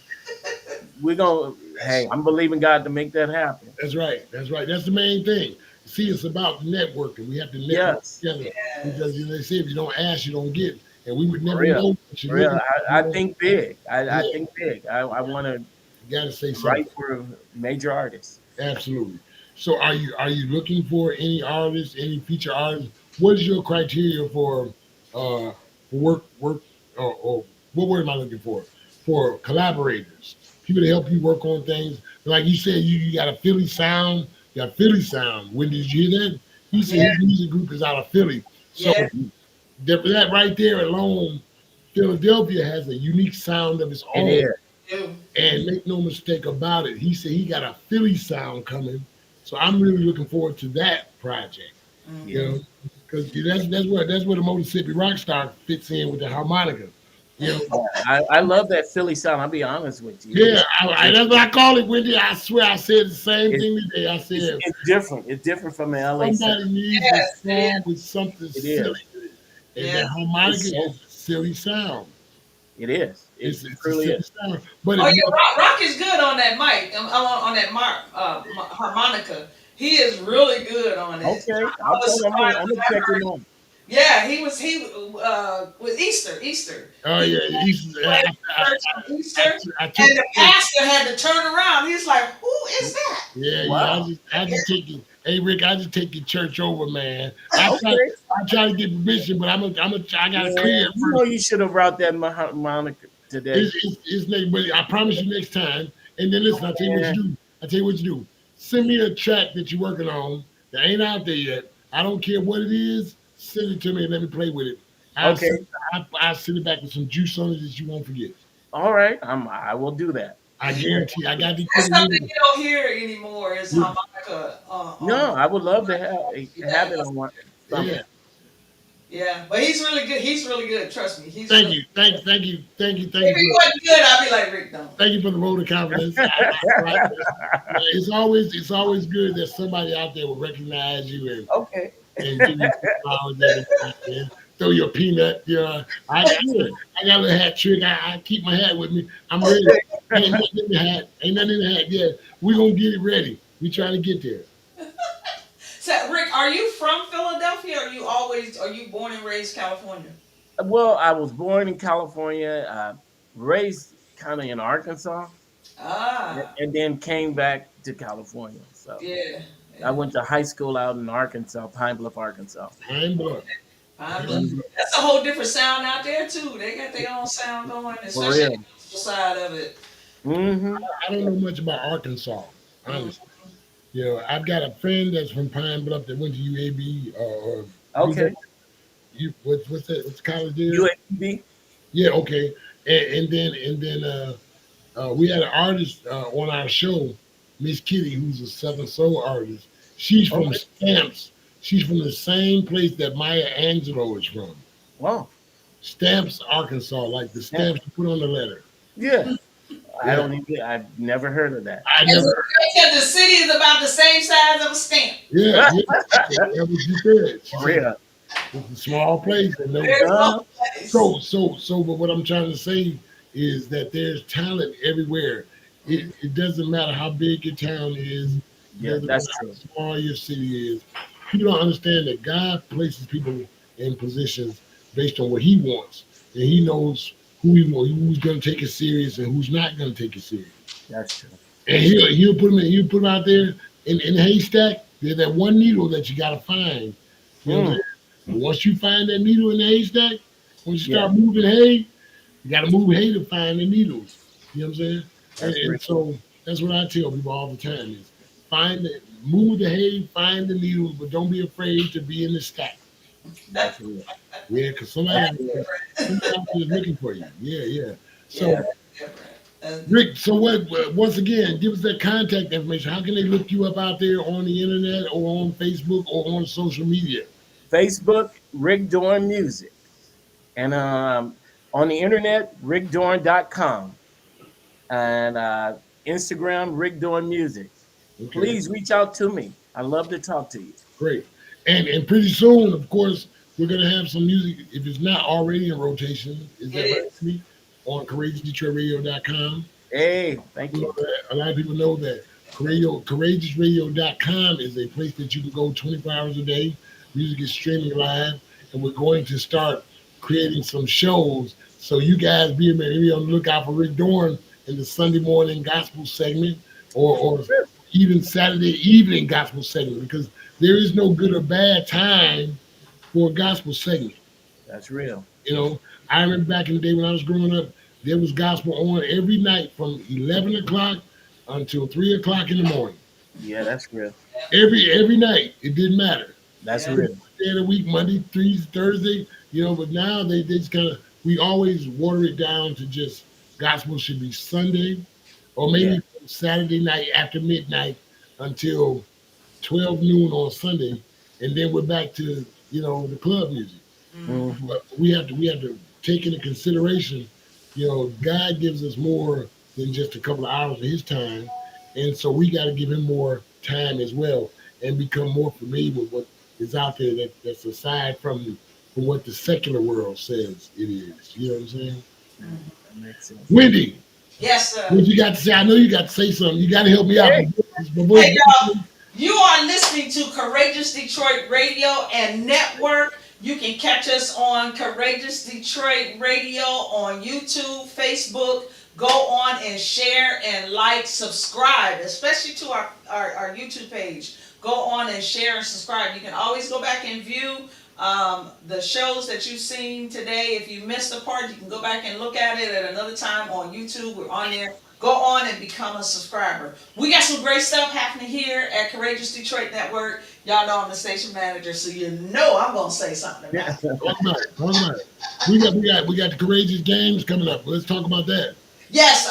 Speaker 4: we're gonna. Hey, I'm believing God to make that happen.
Speaker 2: That's right. That's right. That's the main thing. See, it's about networking. We have to network
Speaker 4: Yes.
Speaker 2: together because they say if you don't ask, you don't get. And we would never
Speaker 4: Real.
Speaker 2: know. What you
Speaker 4: Real.
Speaker 2: really
Speaker 4: I
Speaker 2: know.
Speaker 4: think big. I
Speaker 2: Yeah.
Speaker 4: think big. I want to
Speaker 2: You got to say something.
Speaker 4: write for major artists.
Speaker 2: Absolutely. So are you looking for any artists, any feature artists? What is your criteria for work or what word am I looking for? For collaborators, people to help you work on things. Like you said, you got a Philly sound. You got Philly sound. When did you hear that? He said his music group is out of Philly. So
Speaker 10: Yeah.
Speaker 2: that right there alone, Philadelphia has a unique sound of its
Speaker 4: It
Speaker 2: own.
Speaker 4: is.
Speaker 10: Ew.
Speaker 2: And make no mistake about it, he said he got a Philly sound coming. So I'm really looking forward to that project. You know, because that's where the Motorsissippi Rockstar fits in with the harmonica. You know,
Speaker 4: I love that Philly sound. I'll be honest with you.
Speaker 2: yeah, that's what I call it, Wendy. I swear I said the same
Speaker 4: It's-
Speaker 2: thing today. I said
Speaker 4: It's different. It's different from the LA
Speaker 2: somebody
Speaker 4: sound.
Speaker 2: needs
Speaker 10: Yes,
Speaker 2: a song with something
Speaker 4: It
Speaker 2: silly.
Speaker 4: is.
Speaker 2: And
Speaker 10: Yes.
Speaker 2: that harmonica
Speaker 4: It's so-
Speaker 2: is a silly sound.
Speaker 4: It is.
Speaker 2: It's
Speaker 4: It
Speaker 2: a
Speaker 4: truly
Speaker 2: silly
Speaker 4: is.
Speaker 2: sound. But
Speaker 10: Oh
Speaker 2: if
Speaker 10: yeah, Rock is good on that mic. On that harmonica. He is really good on it.
Speaker 4: Okay.
Speaker 10: I
Speaker 4: I'll
Speaker 10: was
Speaker 4: tell you, I'm
Speaker 10: surprised
Speaker 4: gonna
Speaker 10: when I
Speaker 4: check
Speaker 10: heard-
Speaker 4: him out.
Speaker 10: Yeah, he was with Easter.
Speaker 2: oh
Speaker 10: He
Speaker 2: yeah,
Speaker 10: played church on Easter,
Speaker 2: I took
Speaker 10: and the pastor had to turn around. He's like, "Who is that?"
Speaker 2: yeah,
Speaker 4: Wow.
Speaker 2: I just take it. Hey Rick, I just take your church over, man. I try to get permission, but I gotta clear it
Speaker 4: You
Speaker 2: first.
Speaker 4: know you should have brought that Monica today.
Speaker 2: It's next, but I promise you next time. And then listen, I tell you what you do. Send me a track that you're working on that ain't out there yet. I don't care what it is. Send it to me and let me play with it.
Speaker 4: Okay.
Speaker 2: I'll send it back with some juice on it that you won't forget.
Speaker 4: All right. I will do that.
Speaker 2: I guarantee. I got to
Speaker 10: That's
Speaker 2: put it
Speaker 10: something
Speaker 2: in.
Speaker 10: you don't hear anymore. Is harmonica.
Speaker 4: No, I would love to have it on one.
Speaker 2: Yeah.
Speaker 10: Yeah, but he's really good. He's really good. Trust me.
Speaker 2: Thank
Speaker 10: really
Speaker 2: you. Thank you.
Speaker 10: If he wasn't good, I'd be like Rick. Don't.
Speaker 2: Thank you for the vote of confidence. It's always good that somebody out there will recognize you
Speaker 4: Okay.
Speaker 2: and give you flowers and throw you a peanut. You know, I got a little hat trick. I keep my hat with me. I'm ready. Ain't nothing in the hat. Ain't nothing in the hat yet. We're gonna get it ready. We trying to get there.
Speaker 10: So, Rick, are you from Philadelphia? Or are you born and raised California?
Speaker 4: Well, I was born in California, raised kind of in Arkansas,
Speaker 10: Ah,
Speaker 4: and then came back to California. So
Speaker 10: yeah.
Speaker 4: I went to high school out in Arkansas, Pine Bluff, Arkansas.
Speaker 2: I'm blood.
Speaker 10: That's a whole different sound out there too. They got their own sound going, especially
Speaker 4: real.
Speaker 10: the coastal side of it.
Speaker 4: Mm-hmm.
Speaker 2: I don't know much about Arkansas, honestly. You know, I've got a friend that's from Pine Bluff that went to UAB.
Speaker 4: Okay.
Speaker 2: What's that? What's the college there?
Speaker 4: UAB.
Speaker 2: Yeah, okay. And then we had an artist on our show, Miss Kitty, who's a Southern Soul artist. She's from Stamps. She's from the same place that Maya Angelou is from.
Speaker 4: Wow.
Speaker 2: Stamps, Arkansas, like the stamps you put on the letter.
Speaker 4: Yeah. I've never heard of that.
Speaker 2: I never.
Speaker 10: Because the city is about the same size of a stamp.
Speaker 2: Yeah, that's what she said. She said,
Speaker 4: Real.
Speaker 2: it's a small place. And
Speaker 10: Very small place.
Speaker 2: but what I'm trying to say is that there's talent everywhere. It doesn't matter how big your town is. It
Speaker 4: Yeah,
Speaker 2: doesn't
Speaker 4: that's
Speaker 2: matter how
Speaker 4: true.
Speaker 2: small your city is. People don't understand that God places people in positions based on what He wants, and He knows who He wants, who's going to take it serious and who's not going to take it serious.
Speaker 4: That's true.
Speaker 2: And he'll put them out there in the haystack. There's that one needle that you got to find. You know what I'm
Speaker 4: Mm,
Speaker 2: saying? But once you find that needle in the haystack, once you
Speaker 4: yeah,
Speaker 2: start moving hay, you got to move hay to find the needles. You know what I'm saying? And,
Speaker 4: that's
Speaker 2: and
Speaker 4: real.
Speaker 2: so that's what I tell people all the time is move the hay, find the needles, but don't be afraid to be in the stack.
Speaker 4: That's real.
Speaker 2: Yeah, because
Speaker 4: That's real.
Speaker 2: somebody out there is looking for you. Yeah, yeah.
Speaker 10: Yeah,
Speaker 2: So
Speaker 10: different. And
Speaker 2: Rick, so once again, give us that contact information. How can they look you up out there on the internet or on Facebook or on social media?
Speaker 4: Facebook, Rick Dorn Music. And on the internet, rickdorn.com. And Instagram, Rick Dorn Music.
Speaker 2: Okay,
Speaker 4: Please reach out to me. I love to talk to you.
Speaker 2: great. And pretty soon, of course, we're gonna have some music. If it's not already in rotation, is
Speaker 10: it
Speaker 2: that right,
Speaker 10: is.
Speaker 2: me? On courageousdetroitradio.com.
Speaker 4: Hey, thank
Speaker 2: You know
Speaker 4: you.
Speaker 2: that a lot of people know that courageousradio.com is a place that you can go 24 hours a day. Music is streaming live, and we're going to start creating some shows. So you guys be on the lookout for Rick Dorn in the Sunday morning gospel segment, or even Saturday evening gospel segment, because there is no good or bad time for a gospel segment.
Speaker 4: That's real.
Speaker 2: You know, I remember back in the day when I was growing up, there was gospel on every night from 11 o'clock until 3 o'clock in the morning.
Speaker 4: Yeah, that's real.
Speaker 2: Every night, it didn't matter.
Speaker 4: That's
Speaker 10: Yeah.
Speaker 4: real.
Speaker 2: Day of the week, Monday, Tuesday, Thursday, but now they just kind of we always water it down to just gospel should be Sunday or
Speaker 4: Yeah.
Speaker 2: maybe Saturday night after midnight until 12 noon on Sunday, and then we're back to the club music.
Speaker 4: Hmm.
Speaker 2: But we have to take into consideration, God gives us more than just a couple of hours of His time, and so we got to give Him more time as well, and become more familiar with what is out there that's aside from what the secular world says it is. You know what I'm saying?
Speaker 4: That makes sense.
Speaker 2: Wendy,
Speaker 10: Yes, sir.
Speaker 2: what you got to say? I know you got to say something. You got to help me out.
Speaker 4: Hey.
Speaker 2: My voice-
Speaker 10: Hey, y'all, you are listening to Courageous Detroit Radio and Network. You can catch us on Courageous Detroit Radio on YouTube, Facebook. Go on and share and like, subscribe, especially to our YouTube page. Go on and share and subscribe. You can always go back and view the shows that you've seen today. If you missed a part, you can go back and look at it at another time on YouTube. We're on there. Go on and become a subscriber. We got some great stuff happening here at Courageous Detroit Network. Y'all know I'm the station manager, so you know I'm gonna say something about it.
Speaker 2: Talk about it. Talk about it. We got the courageous games coming up. Let's talk about that.
Speaker 10: Yes,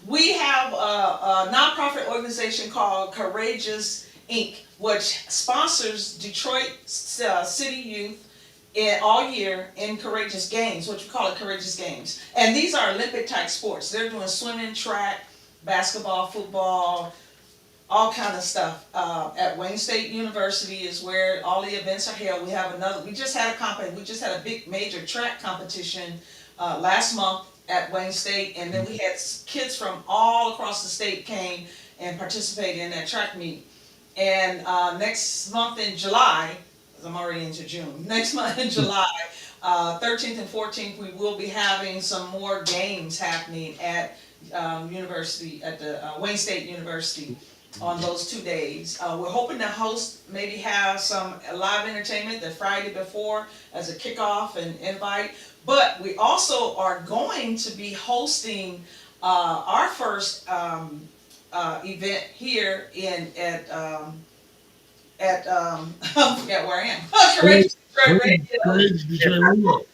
Speaker 10: we have a nonprofit organization called Courageous Inc., which sponsors Detroit city youth all year in Courageous Games, what you call it Courageous Games. And these are Olympic type sports. They're doing swimming, track, basketball, football, all kind of stuff. At Wayne State University is where all the events are held. We just had a big major track competition last month at Wayne State, and then we had kids from all across the state came and participated in that track meet. And next month in July, because I'm already into June, next month in July, 13th and 14th, we will be having some more games happening at the Wayne State University on those 2 days. We're hoping to maybe have some live entertainment the Friday before as a kickoff and invite. But we also are going to be hosting our first event here at I forget where I am. Courageous Detroit Radio.
Speaker 2: Courageous Detroit Radio.
Speaker 10: All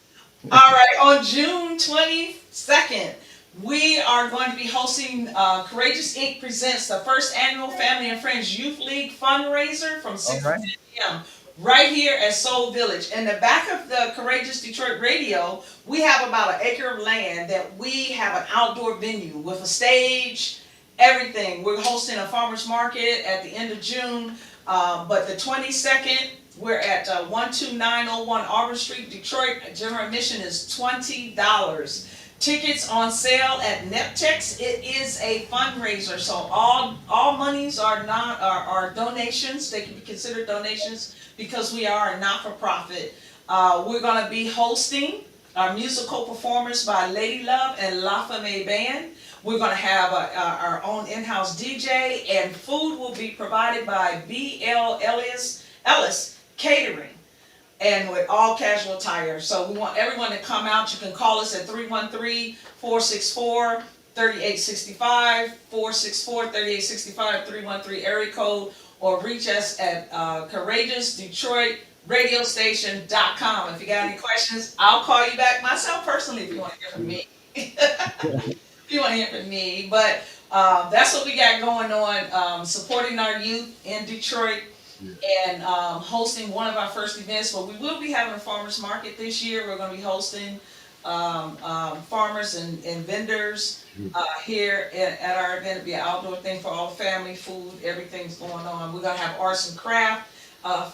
Speaker 10: right, on June 22nd, we are going to be hosting Courageous Inc. presents the first annual Family and Friends Youth League fundraiser from 6 to 10 p.m. right here at Soul Village. In the back of the Courageous Detroit Radio, we have about an acre of land that we have an outdoor venue with a stage, everything. We're hosting a farmer's market at the end of June, but the 22nd, we're at 12901 Auburn Street, Detroit. General admission is $20. Tickets on sale at Neptex. It is a fundraiser, so all monies are not are donations. They can be considered donations because we are a not for profit. We're going to be hosting our musical performance by Lady Love and La Femme Band. We're going to have our own in-house DJ, and food will be provided by BL Ellis Catering, and with all casual tire. So we want everyone to come out. You can call us at 313-464-3865, 464-3865, 313 area code, or reach us at courageousdetroitradiostation.com. If you got any questions, I'll call you back myself personally if you want to hear from me. If you want to hear from me. But that's what we got going on, supporting our youth in Detroit. And hosting one of our first events. But we will be having a farmers market this year. We're going to be hosting farmers and vendors here at our event. It'll be an outdoor thing for all family, food, everything's going on. We're going to have arts and craft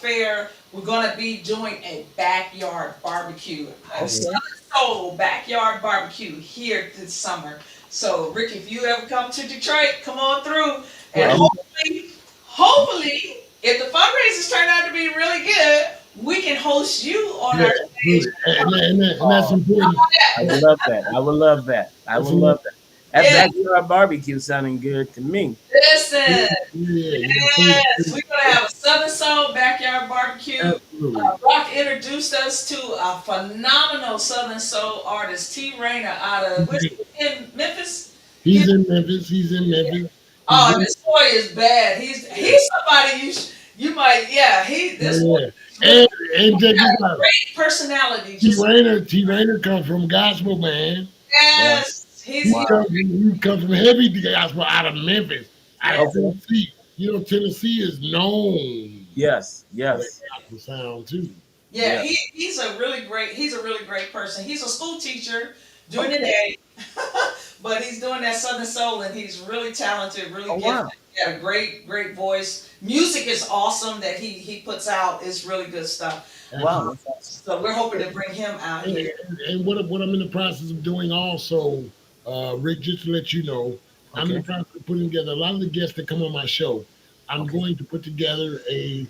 Speaker 10: fair. We're going to be doing a backyard barbecue, a Southern Soul backyard barbecue here this summer. So Rick, if you ever come to Detroit, come on through, and hopefully, if the fundraisers turn out to be really good, we can host you on our stage.
Speaker 2: And that's important.
Speaker 4: I would love that. I would love that. I would love that. That backyard barbecue sounding good to me.
Speaker 10: Listen, yes, we're gonna have a Southern Soul backyard barbecue. Rock introduced us to a phenomenal Southern Soul artist, T. Rayner, out of in Memphis.
Speaker 2: He's in Memphis.
Speaker 10: Oh, this boy is bad. He's somebody you might this boy.
Speaker 2: And check
Speaker 10: got
Speaker 2: this out.
Speaker 10: Great personality.
Speaker 2: T. Rayner comes from gospel, man.
Speaker 10: Yes.
Speaker 2: He comes from heavy gospel out of Memphis, out of Tennessee. You know, Tennessee is known.
Speaker 4: Yes.
Speaker 2: For that gospel sound too.
Speaker 10: Yeah, he's a really great person. He's a school teacher doing the day, but he's doing that Southern Soul, and he's really talented, really gifted. Wow. He got a great voice. Music is awesome that he puts out. It's really good stuff.
Speaker 4: Wow.
Speaker 10: So we're hoping to bring him out here.
Speaker 2: And what I'm in the process of doing also, Rick, just to let you know, I'm in the process of putting together a lot of the guests that come on my show. I'm going to put together a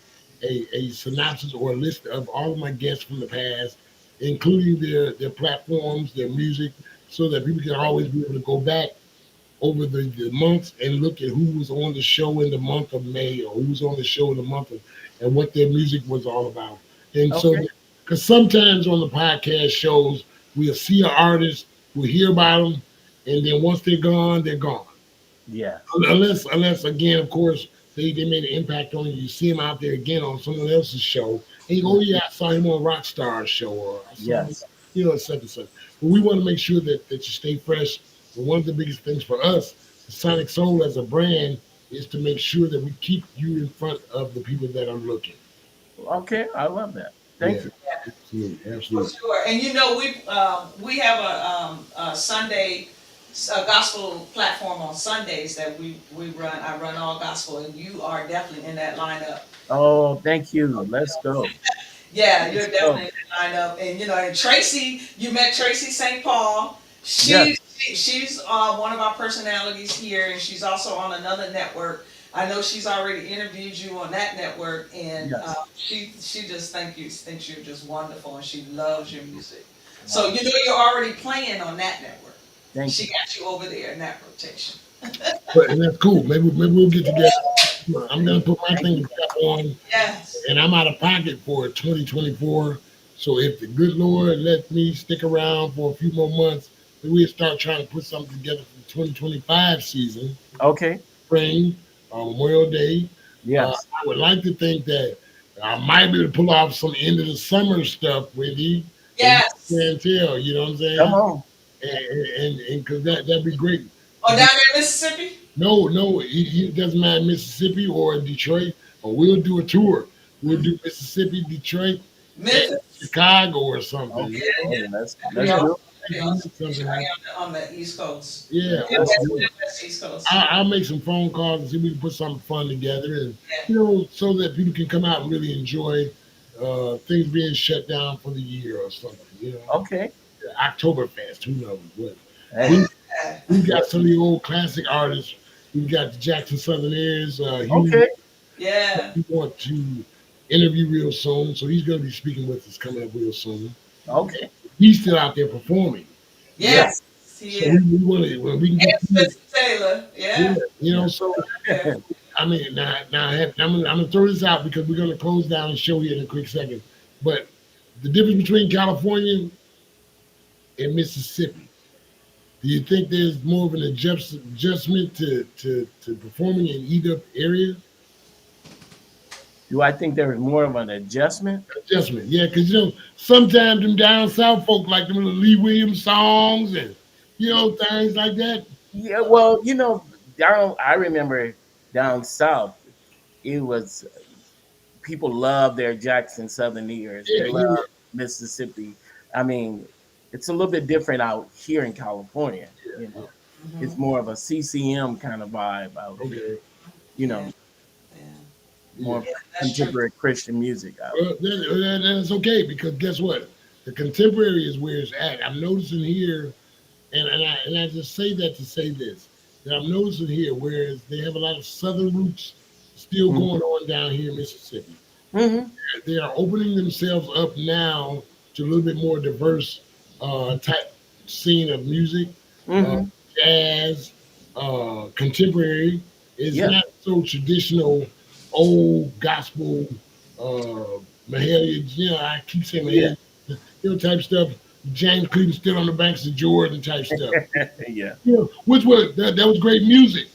Speaker 2: synopsis or a list of all of my guests from the past, including their platforms, their music, so that people can always be able to go back over the months and look at who was on the show in the month of May, or who was on the show in the month of, and what their music was all about. And so, because sometimes on the podcast shows, we'll see an artist, we'll hear about them, and then once they're gone, they're gone.
Speaker 4: Yeah.
Speaker 2: Unless again, of course, they made an impact on you. You see them out there again on someone else's show, and you go, I saw him on Rockstar's show, or I saw him, et cetera, et cetera. But we want to make sure that you stay fresh. And one of the biggest things for us, Sonic Soul as a brand, is to make sure that we keep you in front of the people that are looking.
Speaker 4: Okay, I love that. Thank you.
Speaker 2: Absolutely.
Speaker 10: For sure. And we have a Sunday gospel platform on Sundays that we run. I run all gospel, and you are definitely in that lineup.
Speaker 4: Oh, thank you. Let's go.
Speaker 10: Yeah, you're definitely in that lineup. And and Tracy, you met Tracy St. Paul. She's one of our personalities here, and she's also on another network. I know she's already interviewed you on that network, and she just thinks you're just wonderful, and she loves your music. So you're already playing on that network. She got you over there in that rotation.
Speaker 2: And that's cool. Maybe we'll get together. I'm gonna put my thing on.
Speaker 10: Yes.
Speaker 2: And I'm out of pocket for 2024. So if the good Lord lets me stick around for a few more months, then we'll start trying to put something together for the 2025 season.
Speaker 4: Okay.
Speaker 2: Spring, Memorial Day.
Speaker 4: Yes.
Speaker 2: I would like to think that I might be able to pull off some end of the summer stuff with you.
Speaker 10: Yes.
Speaker 2: And tell, you know what I'm saying?
Speaker 4: Come on.
Speaker 2: And because that'd be great.
Speaker 10: Oh, down there in Mississippi?
Speaker 2: No, it doesn't matter, Mississippi or Detroit, or we'll do a tour. We'll do Mississippi, Detroit,
Speaker 10: Memphis,
Speaker 2: Chicago, or something.
Speaker 4: Okay. Let's do
Speaker 10: on the East Coast.
Speaker 2: Yeah.
Speaker 10: East Coast.
Speaker 2: I'll make some phone calls and see if we can put something fun together, and so that people can come out and really enjoy things being shut down for the year or something.
Speaker 4: Okay.
Speaker 2: Oktoberfest, who knows what.
Speaker 4: Hey,
Speaker 2: We've got some of the old classic artists. We've got the Jackson Southerners.
Speaker 4: okay,
Speaker 10: Yeah.
Speaker 2: We want to interview real soon, so he's going to be speaking with us coming up real soon.
Speaker 4: okay,
Speaker 2: He's still out there performing.
Speaker 4: yeah,
Speaker 10: Yes, he
Speaker 2: So
Speaker 10: is.
Speaker 2: we want to, when we can get
Speaker 10: And
Speaker 2: through it,
Speaker 10: Spencer Taylor.
Speaker 2: yeah,
Speaker 10: Yeah.
Speaker 2: so
Speaker 10: Yeah.
Speaker 2: I mean, I'm gonna throw this out because we're gonna close down the show here in a quick second. But the difference between California and Mississippi, do you think there's more of an adjustment to performing in either area?
Speaker 4: Do I think there was more of an adjustment?
Speaker 2: Adjustment, yeah, because sometimes them down south folk like them little Lee Williams songs and things like that.
Speaker 4: Yeah, well, down. I remember down south, it was people love their Jackson Southern ears. They
Speaker 2: Yeah,
Speaker 4: love
Speaker 2: yeah,
Speaker 4: Mississippi. I mean, it's a little bit different out here in California. It's more of a CCM kind of vibe out
Speaker 2: yeah.
Speaker 4: here.
Speaker 2: Okay.
Speaker 4: You
Speaker 10: Yeah.
Speaker 4: know,
Speaker 10: Yeah.
Speaker 4: more
Speaker 2: Yeah.
Speaker 10: That's true.
Speaker 4: contemporary Christian music out here.
Speaker 2: Well, that's okay because guess what? The contemporary is where it's at. I'm noticing here, and I just say that to say this, that I'm noticing here, whereas they have a lot of southern roots still going on down here in Mississippi.
Speaker 4: Mm-hmm.
Speaker 2: They are opening themselves up now to a little bit more diverse type scene of music, uh,
Speaker 4: Mm-hmm.
Speaker 2: jazz, contemporary. It's
Speaker 4: Yeah,
Speaker 2: not so traditional, old gospel, Mahalia. I keep saying
Speaker 4: yeah,
Speaker 2: Mahalia, type stuff. James Cleveland still on the banks of Jordan type stuff.
Speaker 4: yeah,
Speaker 2: Which was that was great music.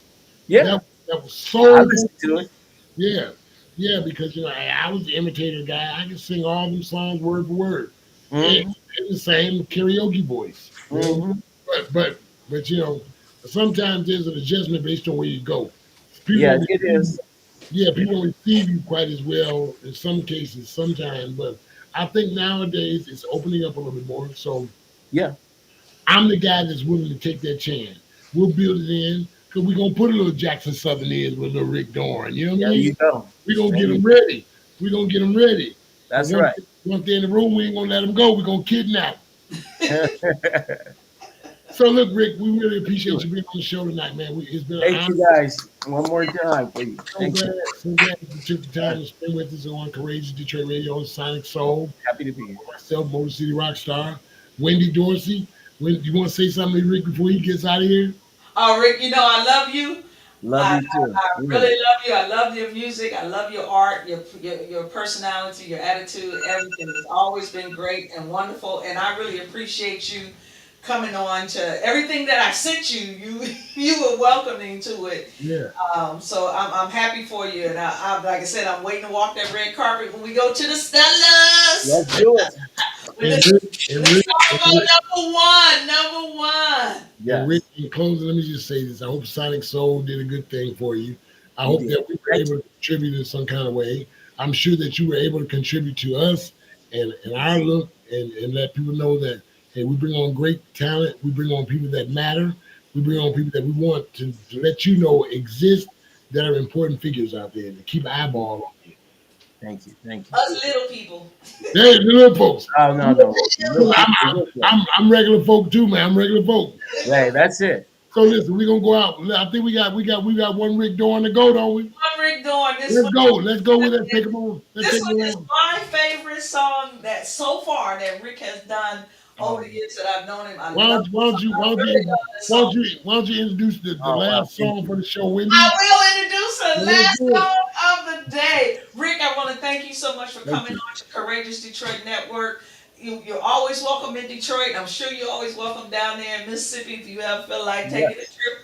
Speaker 4: yeah.
Speaker 2: That was
Speaker 4: I
Speaker 2: soulful.
Speaker 4: listen to it.
Speaker 2: Yeah, yeah, because I was the imitator guy. I could sing all them songs word for word.
Speaker 4: Mm-hmm.
Speaker 2: It's the same karaoke voice.
Speaker 4: Mm-hmm.
Speaker 2: But sometimes there's an adjustment based on where you go. People
Speaker 4: Yeah,
Speaker 2: don't
Speaker 4: it
Speaker 2: receive,
Speaker 4: is.
Speaker 2: yeah, people don't receive you quite as well in some cases sometimes, but I think nowadays it's opening up a little bit more. So
Speaker 4: Yeah,
Speaker 2: I'm the guy that's willing to take that chance. We'll build it in because we're gonna put a little Jackson Southern in with a little Rick Dorn. You know what I
Speaker 4: there
Speaker 2: mean?
Speaker 4: you go.
Speaker 2: We're gonna
Speaker 4: There
Speaker 2: get
Speaker 4: you
Speaker 2: them
Speaker 4: go.
Speaker 2: ready. We're gonna get them ready. And
Speaker 4: That's right.
Speaker 2: once they're in the room, we ain't gonna let them go. We're gonna kidnap. So look, Rick, we really appreciate
Speaker 4: Sure.
Speaker 2: you being on the show tonight, man. It's been an
Speaker 4: Thank
Speaker 2: honor.
Speaker 4: you guys one more time for you. Thank you.
Speaker 2: So glad you took the time to spend with us on Courageous Detroit Radio on Sonic Soul.
Speaker 4: Happy to be here.
Speaker 2: Myself, Motor City Rockstar, Wendy Dorsey. You want to say something to Rick before he gets out of here?
Speaker 10: Oh, Rick, I love you.
Speaker 4: Love you too.
Speaker 10: I
Speaker 4: Yeah.
Speaker 10: really love you. I love your music. I love your art, your personality, your attitude, everything. It's always been great and wonderful. And I really appreciate you coming on to everything that I sent you. You were welcoming to it.
Speaker 2: Yeah.
Speaker 10: So I'm happy for you. And like I said, I'm waiting to walk that red carpet when we go to the Stellas.
Speaker 4: Let's do it.
Speaker 2: And
Speaker 10: Let's talk about number one.
Speaker 2: And Rick,
Speaker 4: Yes.
Speaker 2: in closing, let me just say this. I hope Sonic Soul did a good thing for you. I
Speaker 4: You
Speaker 2: hope
Speaker 4: did.
Speaker 2: that we were able to contribute in some kind of way. I'm sure that you were able to contribute to us and our look and let people know that, hey, we bring on great talent. We bring on people that matter. We bring on people that we want to let you know exist, that are important figures out there to keep an eyeball on you.
Speaker 4: Thank you. Thank you.
Speaker 10: Us little people.
Speaker 2: Hey, the little folks.
Speaker 4: Oh no.
Speaker 2: I'm regular folk too, man. I'm regular folk.
Speaker 4: Hey, that's it.
Speaker 2: So listen, we're gonna go out. I think we got one Rick Dorn to go, don't we?
Speaker 10: One Rick doing this.
Speaker 2: Let's go with that. Take them on.
Speaker 10: This one is my favorite song that so far that Rick has done over the years that I've known him.
Speaker 2: Why don't you introduce the last song for the show, Wendy?
Speaker 10: I will introduce the last song of the day. Rick, I want to thank you so much for coming on to Courageous Detroit Network. You're always welcome in Detroit. I'm sure you're always welcome down there in Mississippi if you ever feel like taking a trip.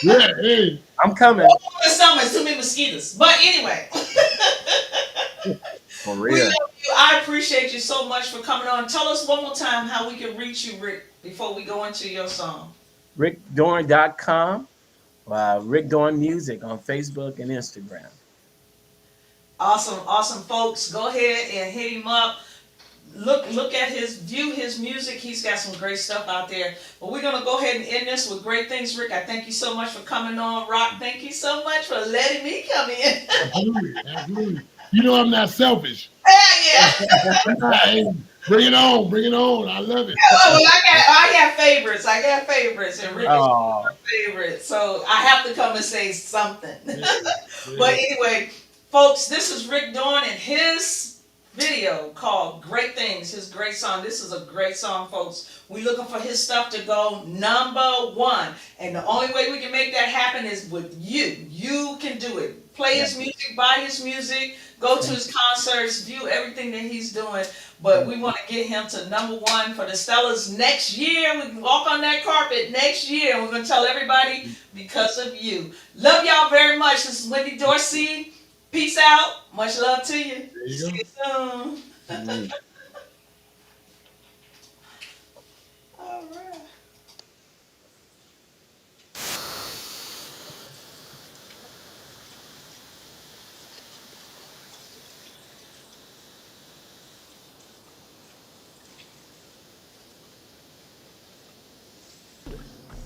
Speaker 2: Yeah, hey.
Speaker 4: I'm coming.
Speaker 10: The summer, it's too many mosquitoes. But anyway.
Speaker 4: For
Speaker 10: We
Speaker 4: real.
Speaker 10: love you. I appreciate you so much for coming on. Tell us one more time how we can reach you, Rick, before we go into your song.
Speaker 4: RickDorn.com. Rick Dorn Music on Facebook and Instagram.
Speaker 10: Awesome, folks. Go ahead and hit him up. Look at view his music. He's got some great stuff out there. But we're gonna go ahead and end this with great things, Rick. I thank you so much for coming on. Rock, thank you so much for letting me come in.
Speaker 2: Absolutely. You know I'm not selfish.
Speaker 10: Yeah.
Speaker 2: Hey, bring it on. I love it.
Speaker 10: Oh, well, I got favorites. I got favorites, and Rick is
Speaker 4: Oh,
Speaker 10: my favorite. So I have to come and say something.
Speaker 2: Yeah.
Speaker 10: But anyway, folks, this is Rick Dorn and his video called Great Things, his great song. This is a great song, folks. We're looking for his stuff to go #1. And the only way we can make that happen is with you. You can do it. Play his music, buy his music, go to his concerts, view everything that he's doing. But we want to get him to #1 for the Stellas next year. We can walk on that carpet next year. And we're going to tell everybody because of you. Love y'all very much. This is Wendy Dorsey. Peace out. Much love to you.
Speaker 2: There you go.
Speaker 10: See you soon. All right.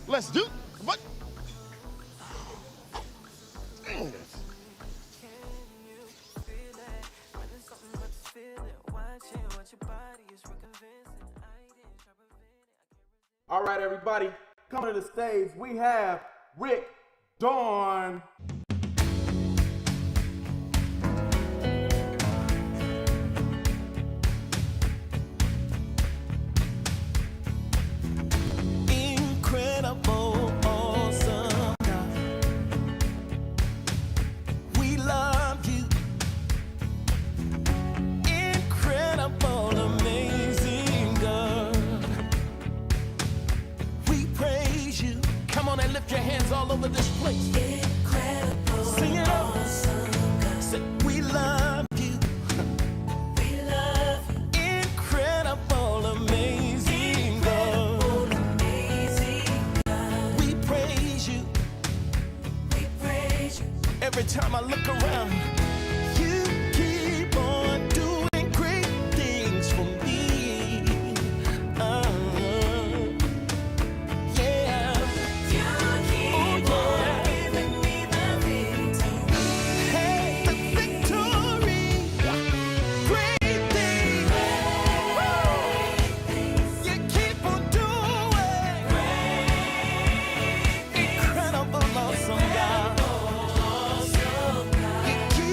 Speaker 11: Let's do what? All right, everybody, coming to the stage, we have Rick Dorn.
Speaker 3: Incredible, awesome God. We love you. Incredible, amazing God. We praise you. Come on and lift your hands all over this place. Incredible, sing it out. Awesome God. Say, we love you. We love you. Incredible, amazing God. We praise you. We praise you. Every time I look around, you keep on doing great things for me. Yeah. You keep on giving me the victory. Hey, the victory. Great things. You keep on doing incredible, awesome God. You keep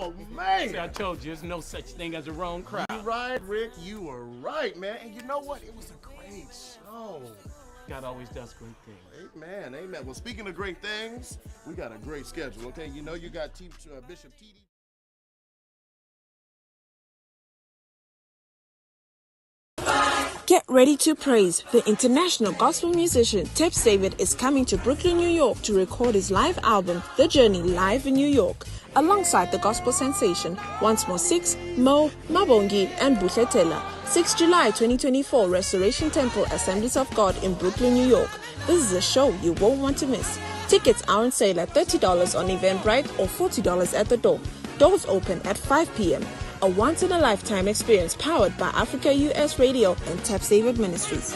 Speaker 11: Oh, man.
Speaker 12: See, I told you, there's no such thing as a wrong crowd.
Speaker 11: You right, Rick. You were right, man. And you know what? It was a great show.
Speaker 12: God always does great things.
Speaker 11: Amen, amen. Well, speaking of great things, we got a great schedule, okay? You know you got Bishop T.D.
Speaker 1: Get ready to praise. The international gospel musician Teps David is coming to Brooklyn, New York to record his live album, The Journey, live in New York. Alongside the gospel sensation, Once More 6, Mo, Mabongi, and Butletela. 6 July 2024, Restoration Temple Assemblies of God in Brooklyn, New York. This is a show you won't want to miss. Tickets are on sale at $30 on Eventbrite or $40 at the door. Doors open at 5 p.m. A once-in-a-lifetime experience powered by Africa US Radio and Teps David Ministries.